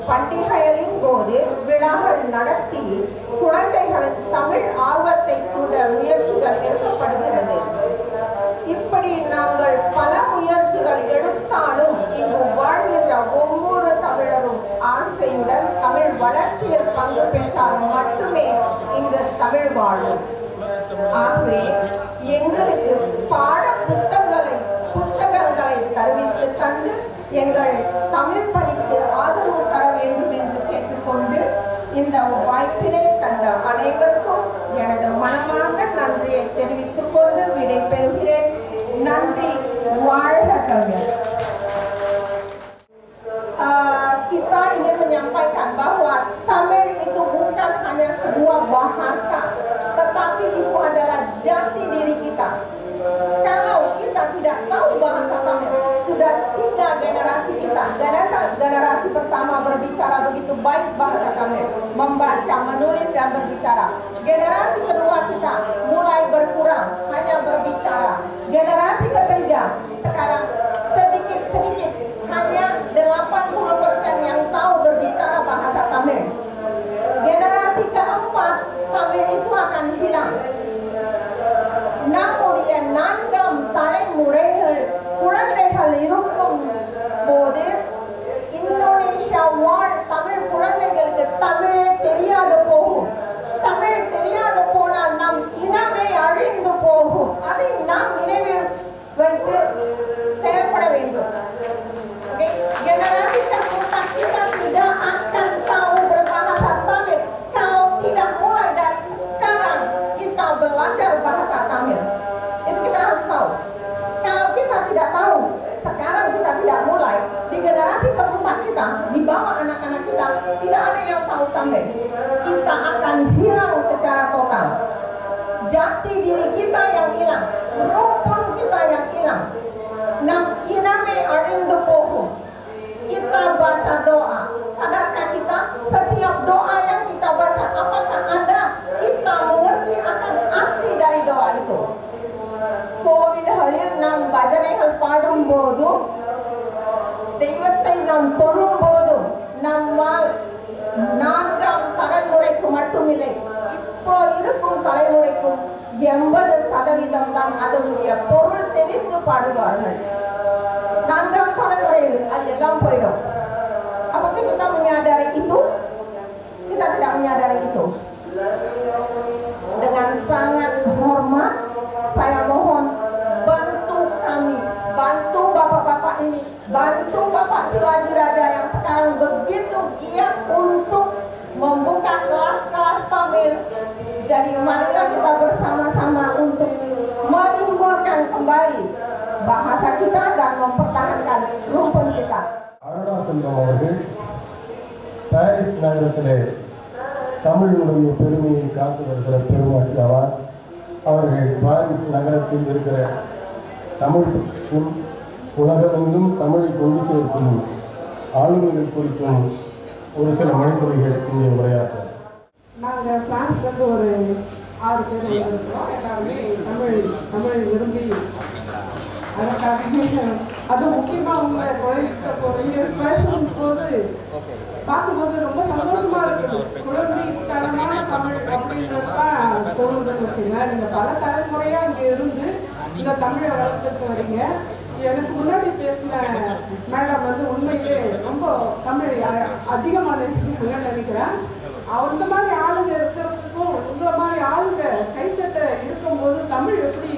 பண்டிகைகளின் போது விழாக்கள் நடத்தி குழந்தைகளின் தமிழ் ஆர்வத்தை கூட முயற்சிகள் எடுக்கப்படுகிறது. இப்படி நாங்கள் பல முயற்சிகள் எடுத்தாலும் இங்கு வாழ்கின்ற ஒவ்வொரு தமிழரும் ஆசையுடன் தமிழ் வளர்ச்சியில் பங்கு பெற்றால் மட்டுமே இங்கு தமிழ் வாழும். ஆகவே எங்களுக்கு பாட புத்தகங்களை தருவித்து தந்து எங்கள் தமிழ் பணிக்கு ஆதரவு தர வேண்டும் என்று கேட்டுக்கொண்டு இந்த வாய்ப்பினை தந்த அனைவருக்கும் எனது மனமார்ந்த நன்றியை தெரிவித்துக் கொண்டு விடை பெறுகிறேன். நன்றி. வாழ்க Tamil. Kita ingin menyampaikan bahwa Tamil itu bukan hanya sebuah bahasa, tetapi itu adalah jati diri kita. Kalau kita tidak tahu bahasa Tamil, sudah 3 generasi kita. Generasi pertama berbicara begitu baik bahasa Tamil, membaca, menulis dan berbicara. Generasi kedua kita mulai berkurang, hanya berbicara. Generasi ketiga sekarang sedikit-sedikit, hanya 80% yang tahu berbicara bahasa Tamil. Generasi keempat, Tamil itu akan hilang. நம்முடைய 4ஆம் தலைமுறைகள் குழந்தைகள் இருக்கும் போது இந்தோனேஷியா வாழ் தமிழ் குழந்தைகளுக்கு தமிழே தெரியாத போகும். தமிழ் தெரியாத போனால் நம் இனமே அழிந்து போகும். அதை நாம் நினைவில் வைத்து செயல்பட வேண்டும். Generasi keempat kita tidak akan tahu berbahasa Tamil kalau tidak mulai dari sekarang kita belajar bahasa Tamil. Itu kita harus tahu. Kalau kita tidak tahu, sekarang kita tidak mulai, di generasi keempat kita, di bawah anak-anak kita, tidak ada yang tahu Tamil. Kita akan hilang secara total. Jati diri kita yang hilang, rumpun kita yang hilang. Nam iname arindu pohum. Kita baca doa. Sadarkah kita setiap doa yang kita baca, apakah ada kita mengerti akan arti dari doa itu? கோவில்களில் நாம் பஜனைகள் பாடும் போதும் தெய்வத்தை நாம் தொழும் போதும் நம்மால் 4ஆம் தலைமுறைக்கு மட்டுமில்லை, இப்போ இருக்கும் தலைமுறைக்கும் 80% தான் அதனுடைய பொருள் தெரிந்து பாடுவார்கள். 4ஆம் தலைமுறையில் அது எல்லாம் போயிடும். Apakah kita menyadari itu? Kita tidak menyadari itu. Dengan sangat hormat, saya mohon bantu kami, bantu bapak-bapak ini, bantu Bapak Siwaji Raja yang sekarang begitu giat untuk membuka kelas-kelas Tamil. Jadi marilah kita bersama-sama untuk menimbulkan kembali bahasa kita dan mempertahankan rumpun kita. Arunachalam அவர்கள் பாரிஸ் நகரத்திலே தமிழுடைய பெருமையை காத்து வருகிற பெருமாற்றவர். அவர்கள் பாரிஸ் நகரத்தில் இருக்கிற தமிழுக்கும் உலகமெங்கும் தமிழை கொண்டு சேர்க்கும் ஆளுமைகள் குறித்தும் ஒரு சில மணித்துறைகள் இங்கே உரையாற்ற. நாங்கள் பிரான்ஸ்லேருந்து ஒரு 6 பேர் வந்திருக்கிறோம். எல்லாருமே தமிழை விரும்பி அதற்காக அது முக்கியமாக உங்களை குழந்தை பேசும்போது பார்க்கும்போது ரொம்ப சந்தோஷமா இருக்குது. குழந்தைத்தனமான தமிழ் அப்படின்றது தான் தோணுதுன்னு வச்சுங்களேன். நீங்கள் பல தலைமுறையாக இங்கே இருந்து இந்த தமிழை வளர்த்துட்டு வரீங்க. எனக்கு முன்னாடி பேசின மேடம் வந்து உண்மையிலே ரொம்ப தமிழ் அதிகமாக நேசிக்கணும்னு நினைக்கிறேன். அந்த மாதிரி ஆளுங்க இருக்கிறதுக்கும் உங்களை மாதிரி ஆளுங்க கைத்தட்ட இருக்கும்போது தமிழ் எப்படி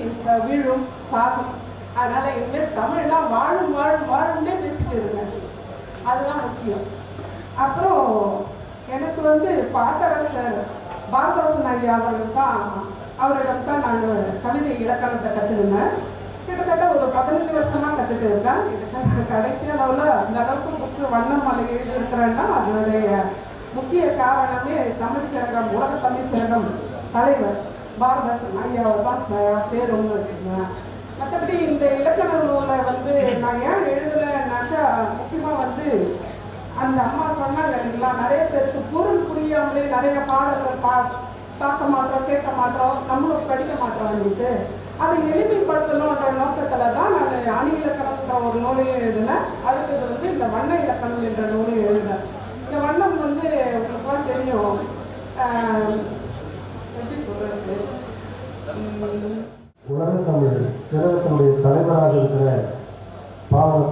வீழும் சாசம். அதனால இனிமேல் தமிழ்லாம் வாழும் வாழும் வாழும்னே பேசிட்டு இருந்தேன். அதுதான் முக்கியம். அப்புறம் எனக்கு வந்து பாட்டரசர் பாரதாசன் ஐயா அவரிடம் தான் நான் கவிதை இலக்கணத்தை கற்றுக்கினேன். கிட்டத்தட்ட ஒரு 15 வருஷமாக கற்றுட்டு இருக்கேன். கடைசி அளவில் அந்த அளவுக்கு புக்கு வண்ணமலை எழுதியிருக்கிறேன்னா அதனுடைய முக்கிய காரணமே தமிழ்ச்சங்கம், உலக தமிழ்ச்சங்கம் தலைவர் பாரதாசன் ஐயாவை தான் சேரும்னு வச்சுக்கேன். மற்றபடி இந்த இலக்கண நூலை வந்து நான் ஏன் எழுதலைன்னாக்கா முக்கியமாக வந்து அந்த அம்மா சொன்னாங்க இல்லைங்களா, நிறைய பேருக்கு பொருள் புரியாமலே நிறைய பாடல்கள் பார்க்க மாட்டோம், கேட்க மாட்டோம், நம்மளும் படிக்க மாட்டோம் அப்படின்ட்டு அதை எளிமைப்படுத்தணுன்ற நோக்கத்தில் தான் நான் அணி இலக்கணம்ன்ற ஒரு நூலையும் எழுதினேன். அடுத்தது வந்து இந்த வண்ண இலக்கணம் என்ற நூலையும் எழுதினேன். இந்த வண்ணம் வந்து உங்களுக்கு தெரியும், எப்படி சொல்கிறது, உலகத்தமிழ் சிறகத்தினுடைய தலைவராக இருக்கிற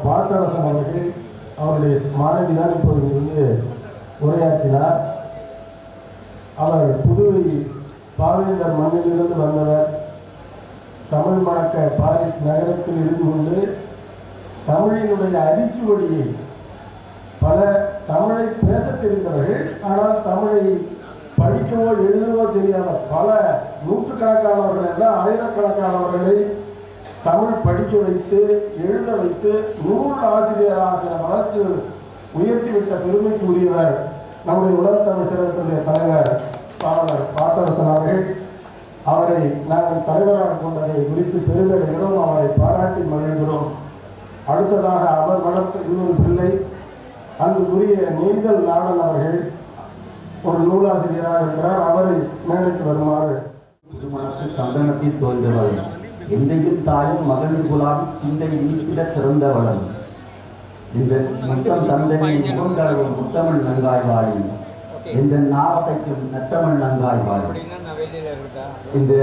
பாட்டரசன் அவர்கள் அவருடைய மாணவி தான் இப்போது வந்து உரையாற்றினார். அவர் புதுவை பாவேந்தர் மண்ணிலிருந்து வந்தவர். தமிழ் மணக்க பாரிஸ் நகரத்தில் இருந்து கொண்டு தமிழினுடைய அரிச்சுவடியை பல தமிழை பேச தெரிந்தவர்கள், ஆனால் தமிழை படிக்கவோ எழுதவோ தெரியாத பல நூற்றுக்கணக்கானவர்கள் அல்ல ஆயிரக்கணக்கானவர்களை தமிழ் படிக்க வைத்து எழுத வைத்து நூல் ஆசிரியராக வளர்த்து உயர்த்திவிட்ட பெருமைக்குரியவர் நம்முடைய உலகத் தமிழ் சிறகத்தினுடைய தலைவர் பாவலர் பாட்டரசன் அவர்கள். அவரை நாங்கள் தலைவராக கொண்டதை குறித்து பெருமை அடைகிறோம், அவரை பாராட்டி மகிழ்கிறோம். அடுத்ததாக அவர் வளர்த்த இன்னொரு பிள்ளை அன்புக்குரிய நெய்தல் நாடன் அவர்கள் ஒரு நூலாசிரியராக இருக்கிறார். அவரை மேடைக்கு வருமாறு. சந்தனத்தில் தோன்றவள் எந்தையும் தாயும் மகளிர் குலாம் சிந்தை நீக்கிட சிறந்தவளன் இந்த முத்தம் தந்தனை முகந்தளவும் முத்தமிழ் நங்காய் வாழி இந்த நாவசைக்கும் நட்டமிழ் நங்காய் வாழி. இந்த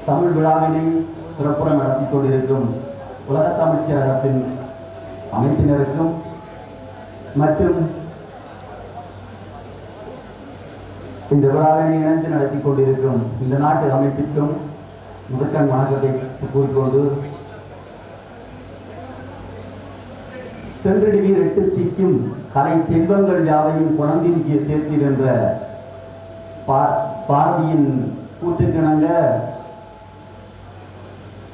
தமிழ் விழாவினை சிறப்புற நடத்தி கொண்டிருக்கும் உலகத் தமிழ்ச் சங்கத்தின் அமைப்பினருக்கும் மற்றும் இந்த விழாவினை இணைந்து நடத்தி கொண்டிருக்கும் இந்த நாட்டு அமைப்பிற்கும் முதற்கண் வணக்கத்தை கூறிக்கொண்டு, சென்றடிவீர் எட்டு திக்கும் கலை செல்வங்கள் யாவையும் குணந்திருக்கிய சேர்த்தீர் என்ற பாரதியின் கூற்றுக்கிணங்க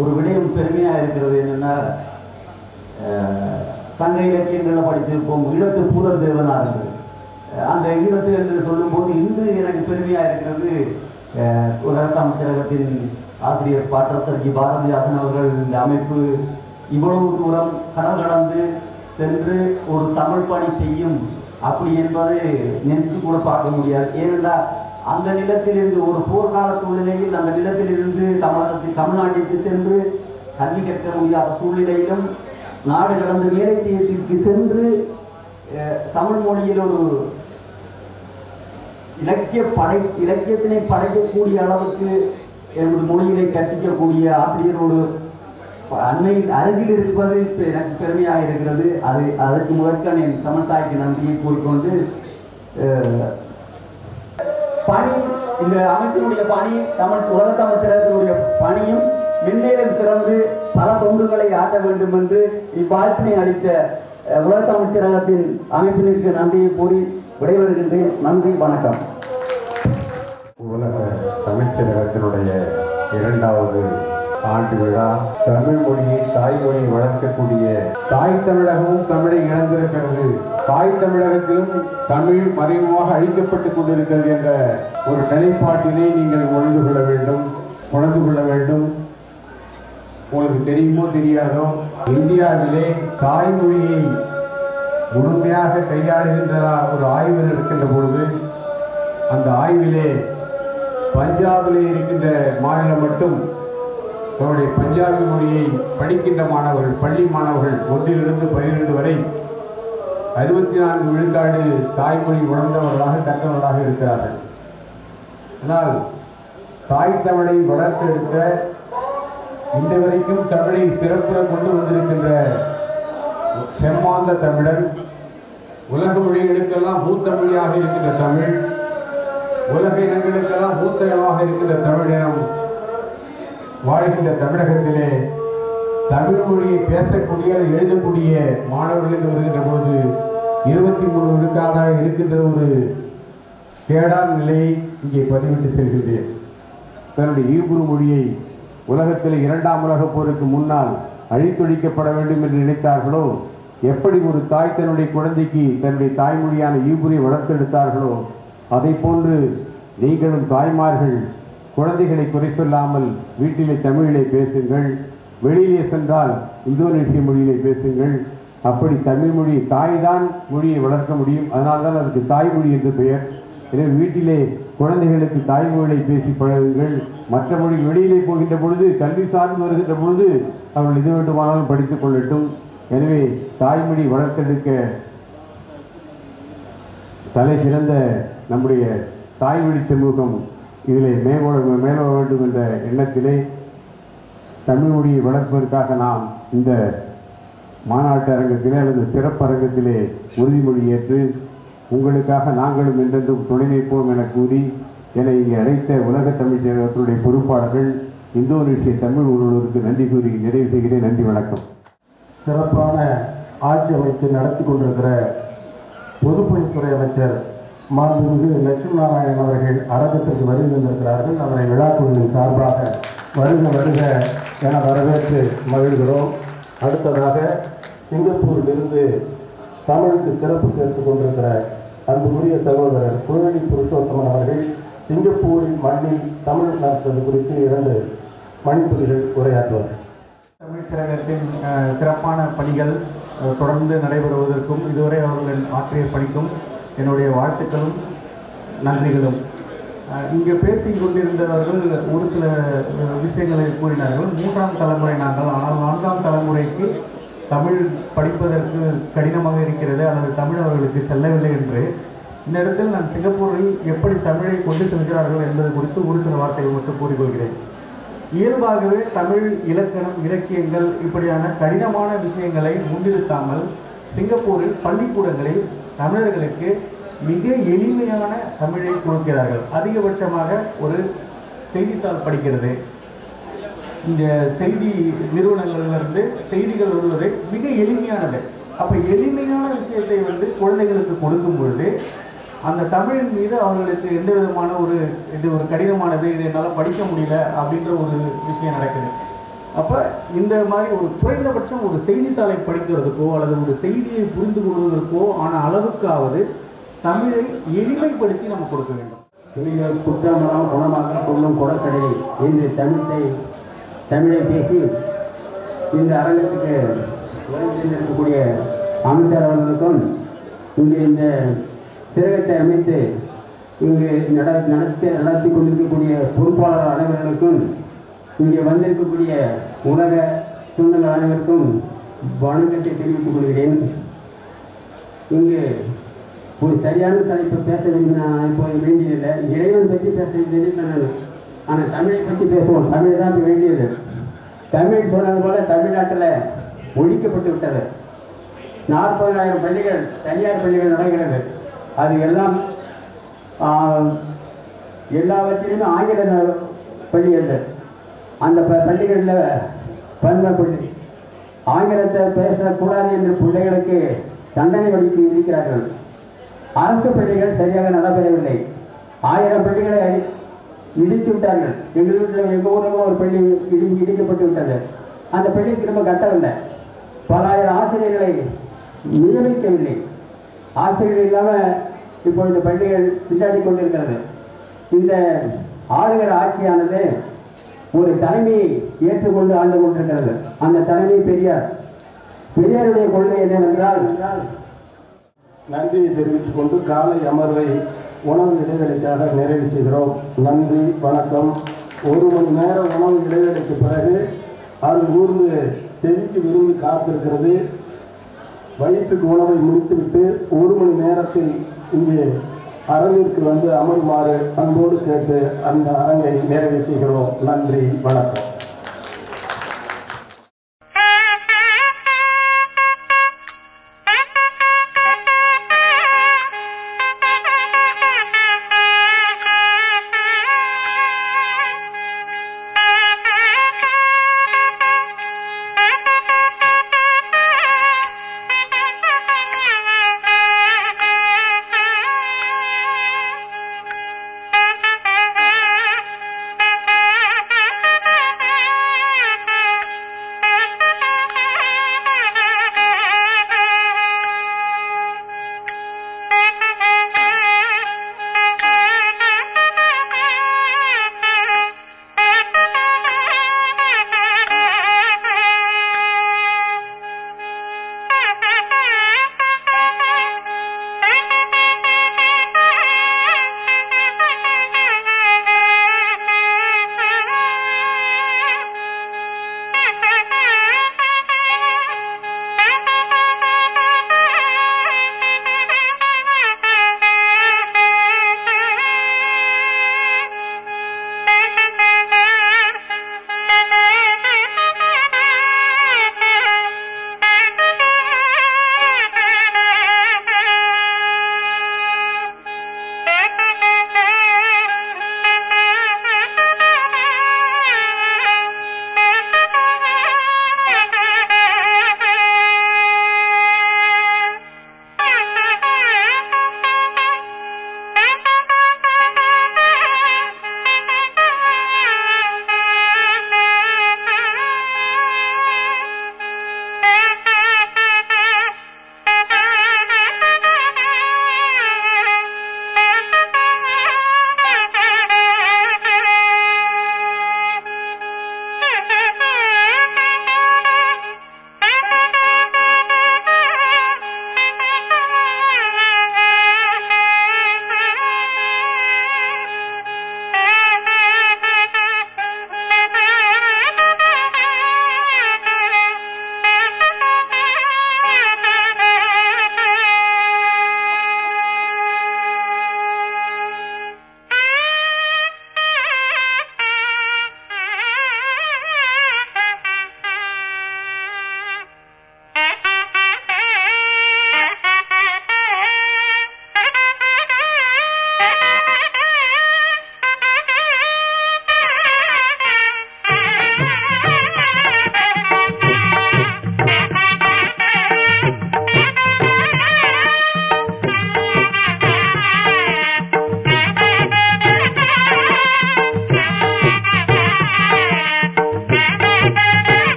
ஒரு விடயம் பெருமையாக இருக்கிறது. என்னென்னா, சங்க இலக்கியங்களில் படித்திருப்போம் ஈழத்து பூதர் தேவனார்கள். அந்த ஈழத்து என்று சொல்லும்போது இன்று எனக்கு பெருமையாக இருக்கிறது. உலகத் அமைச்சரகத்தின் ஆசிரியர் பாட்டரசர் ஜி பாரதிதாசன் அவர்கள் இந்த அமைப்பு இவ்வளவு தூரம் கடல் கடந்து சென்று ஒரு தமிழ் பணி செய்யும் அப்படி என்பது நினைத்து கூட பார்க்க முடியாது. ஏனென்றால் அந்த நிலத்திலிருந்து ஒரு போர்க்கால சூழ்நிலையில் அந்த நிலத்திலிருந்து தமிழ்நாட்டிற்கு சென்று கல்வி கற்க முடியாத சூழ்நிலையிலும் நாடு கடந்த வேலைத்திற்கு சென்று தமிழ் மொழியில் ஒரு இலக்கியத்தினை படைக்கக்கூடிய அளவுக்கு எனது மொழியினை கற்பிக்கக்கூடிய ஆசிரியரோடு அண்மையில் அருகில் இருப்பது எனக்கு பெருமையாக இருக்கிறது. அதற்கு முதற்கான என் தமிழ் தாய்க்கு நன்றியை கூறிக்கொண்டு, பணி இந்த அமைப்பினுடைய பணி உலகத் தமிழ்ச் சங்கத்தினுடைய பணியும் மென்மேலும் சிறந்து பல தொண்டுகளை ஆற்ற வேண்டும் என்று இவ்வாய்ப்பினை அளித்த உலகத் தமிழ்ச் சங்கத்தின் அமைப்பினருக்கு நன்றியை கூறி விடைபெறுகின்றேன். நன்றி, வணக்கம். உலக தமிழ்ச் சங்கத்தினுடைய 2வது ஆண்டு விழா தமிழ் மொழியை தாய்மொழியை வளர்க்கக்கூடிய தாய் தமிழகமும் தமிழை இழந்திருக்கிறது, தாய் தமிழகத்திலும் தமிழ் மறைமுகமாக அழிக்கப்பட்டுக் கொண்டிருக்கிறது என்ற ஒரு நிலைப்பாட்டினை நீங்கள் உணர்ந்து கொள்ள வேண்டும். உங்களுக்கு தெரியுமோ தெரியாதோ, இந்தியாவிலே தாய்மொழியை முழுமையாக கையாளுகின்ற ஒரு ஆய்வு இருக்கின்ற பொழுது அந்த ஆய்விலே பஞ்சாபிலே இருக்கின்ற மாநிலம் மட்டும் தன்னுடைய பஞ்சாபி மொழியை படிக்கின்ற மாணவர்கள், பள்ளி மாணவர்கள் 1லிருந்து 12 வரை 64 விழுக்காடு தாய்மொழி உணர்ந்தவர்களாக கற்றவர்களாக இருக்கிறார்கள். ஆனால் தாய் தமிழை வளர்த்தெடுத்த இந்த வரைக்கும் தமிழை சிறப்புற கொண்டு வந்திருக்கின்ற செம்மாந்த தமிழர், உலக மொழிகளுக்கெல்லாம் மூத்த மொழியாக இருக்கின்ற தமிழ், உலக இனங்களுக்கெல்லாம் மூத்த இனமாக இருக்கின்ற தமிழினம் வாழ்கின்ற தமிழகத்திலே தமிழ் மொழியை பேசக்கூடிய எழுதக்கூடிய மாணவர்கள் வருகின்ற பொழுது 23 விழுக்காடாக இருக்கின்ற ஒரு கேடான நிலையை இங்கே பதிவிட்டு செல்கின்றேன். தன்னுடைய ஈப்ரு மொழியை உலகத்தில் 2ஆம் உலகப் போருக்கு முன்னால் அழித்தொழிக்கப்பட வேண்டும் என்று நினைத்தார்களோ, எப்படி ஒரு தாய் தன்னுடைய குழந்தைக்கு தன்னுடைய தாய்மொழியான ஈப்ரை வளர்த்தெடுத்தார்களோ, அதை போன்று நீங்களும் தாய்மார்கள் குழந்தைகளை குறை சொல்லாமல் வீட்டிலே தமிழிலே பேசுங்கள், வெளியிலே சென்றால் இந்தோனேஷிய மொழியிலே பேசுங்கள். அப்படி தமிழ் மொழி தாய்தான் மொழியை வளர்க்க முடியும். அதனால்தான் அதுக்கு தாய்மொழி என்று பெயர். எனவே வீட்டிலே குழந்தைகளுக்கு தாய்மொழியை பேசி பழகுங்கள். மற்ற மொழி வெளியிலே போகின்ற பொழுது, கல்வி சார்ந்து வருகின்ற பொழுது அவர்கள் எது வேண்டுமானாலும் படித்துக் கொள்ளட்டும். எனவே தாய்மொழி வளர்த்தெடுக்க தலை சிறந்த நம்முடைய தாய்மொழி சமூகம் இதிலே மேலோட வேண்டும் என்ற எண்ணத்திலே தமிழ் மொழியை வளர்ப்பதற்காக நாம் இந்த மாநாட்டு அரங்கத்திலே அல்லது சிறப்பரங்கத்திலே உறுதிமொழி ஏற்று உங்களுக்காக நாங்களும் என்றென்றும் துணை நிற்போம் என கூறி என்னை இங்கே அழைத்த உலகத் தமிழ்ச் சங்கத்தினுடைய பொறுப்பாளர்கள், இந்தோனேஷிய தமிழ் உள்ளூருக்கு நன்றி கூறி நிறைவு செய்கிறேன். நன்றி, வணக்கம். சிறப்பான ஆட்சி அமைத்து நடத்தி கொண்டிருக்கிற பொதுப்பணித்துறை அமைச்சர் மாண்புமிகு லட்சுமி நாராயணன் அவர்கள் அரங்கத்திற்கு வருகை தந்திருக்கிறார்கள். அவரை விழாக்குழுவின் சார்பாக வருக வருக என வரவேற்று மகிழ்கிறோம். அடுத்ததாக சிங்கப்பூரிலிருந்து தமிழுக்கு சிறப்பு சேர்த்துக் கொண்டிருக்கிற அன்புக்குரிய சகோதரர் குழலி புருஷோத்தமன் அவர்கள் சிங்கப்பூரின் மண்ணில் தமிழ் நடத்துவது குறித்து 2 மணித்துளிகள் உரையாற்றுவார். தமிழ் திலகத்தின் சிறப்பான பணிகள் தொடர்ந்து நடைபெறுவதற்கும் இதுவரை அவர்கள் ஆற்றிய பணிக்கும் என்னுடைய வாழ்த்துக்களும் நன்றிகளும். இங்கே பேசிக் கொண்டிருந்தவர்கள் ஒரு சில விஷயங்களை கூறினார்கள். 3ஆம் தலைமுறை நாங்கள், ஆனால் 4ஆம் தலைமுறைக்கு தமிழ் படிப்பதற்கு கடினமாக இருக்கிறது அல்லது தமிழ் அவர்களுக்கு செல்லவில்லை என்று. இந்த இடத்தில் நான் சிங்கப்பூரில் எப்படி தமிழை கொண்டு செல்கிறார்கள் என்பது குறித்து ஒரு சில வார்த்தைகள் மட்டும் கூறிக்கொள்கிறேன். இயல்பாகவே தமிழ் இலக்கணம், இலக்கியங்கள் இப்படியான கடினமான விஷயங்களை முன்னிறுத்தாமல் சிங்கப்பூரில் பள்ளிக்கூடங்களில் தமிழர்களுக்கு மிக எளிமையான தமிழை கொடுக்கிறார்கள். அதிகபட்சமாக ஒரு செய்தித்தாள் படிக்கிறது, இந்த செய்தி நிறுவனங்களிலிருந்து செய்திகள் வருவது மிக எளிமையானது. அப்போ எளிமையான விஷயத்தை குழந்தைகளுக்கு கொடுக்கும் பொழுது அந்த தமிழின் மீது அவர்களுக்கு எந்த விதமான இது ஒரு கடினமானது, இது என்னால் படிக்க முடியல அப்படின்ற ஒரு விஷயம் நடக்குது. அப்போ இந்த மாதிரி ஒரு குறைந்தபட்சம் ஒரு செய்தித்தாளை படிக்கிறதுக்கோ அல்லது ஒரு செய்தியை புரிந்து கொள்வதற்கோ ஆன அளவுக்காவது தமிழை எளிமைப்படுத்தி நம்ம கொடுக்க வேண்டும். தமிழர் குற்றமெல்லாம் குணமாக கொள்ளும் கொடக்கடை என்று தமிழை பேசி இந்த அரங்கத்துக்கு இருக்கக்கூடிய அமைச்சர் அவர்களுக்கும் இங்கே இந்த சிறகத்தை அமைத்து இங்கு நடத்தி கொண்டிருக்கக்கூடிய பொறுப்பாளர் அனைவர்களுக்கும் இங்கே வந்திருக்கக்கூடிய உலக சொந்தங்கள் அனைவருக்கும் வணக்கத்தை தெரிவித்துக் கொள்கிறேன். இங்கு ஒரு சரியான தலைப்பை பேச நான் இப்போது வேண்டியதில்லை. இறைவன் பற்றி பேச வேண்டியது, ஆனால் தமிழை பற்றி பேசுவோம். தமிழ் தான் வேண்டியது. தமிழ் சொன்னது போல தமிழ்நாட்டில் ஒழிக்கப்பட்டு விட்டது. 40,000 பள்ளிகள், தனியார் பள்ளிகள் நடக்கிறது. அது எல்லாம் எல்லாவற்றிலுமே ஆங்கில பள்ளிகள். அந்த பள்ளிகளில் பள்ளி ஆங்கிலத்தை பேசக்கூடாது என்று பிள்ளைகளுக்கு தண்டனை விதிக்கிறார்கள். அரசு பள்ளிகள் சரியாக நடைபெறவில்லை. 1000 பள்ளிகளை இடித்து விட்டார்கள். எங்கள் ஊரில் ஒரு பள்ளி இடிக்கப்பட்டு விட்டது. அந்த பள்ளி திரும்ப கட்டவில்லை. பல ஆயிரம் ஆசிரியர்களை நியமிக்கவில்லை. ஆசிரியர்கள் இல்லாமல் இப்பொழுது பள்ளிகள் திண்டாடி கொண்டிருக்கிறது. இந்த ஆளுகிற ஆட்சியானது ஒரு தலைமையை ஏற்றுக்கொண்டு ஆண்டு கொண்டிருக்கிறது. அந்த தலைமை பெரியாருடைய கொள்கை என்னவென்றால், நன்றியை தெரிவித்துக் கொண்டு காலை அமர்வை உணவு இடைவெளிக்காக நிறைவு செய்கிறோம். நன்றி, வணக்கம். 1 மணி நேர உணவு இடைவெளிக்கு பிறகு அது ஊர்ந்து செவிக்கு விரும்பி காத்திருக்கிறது. வயிற்றுக்கு உணவை முடித்துவிட்டு 1 மணி நேரத்தில் இங்கே அரங்கிற்கு வந்து அமருமாறு அன்போடு கேட்டு அந்த அரங்கை நிறைவு செய்கிறோம். நன்றி, வணக்கம்.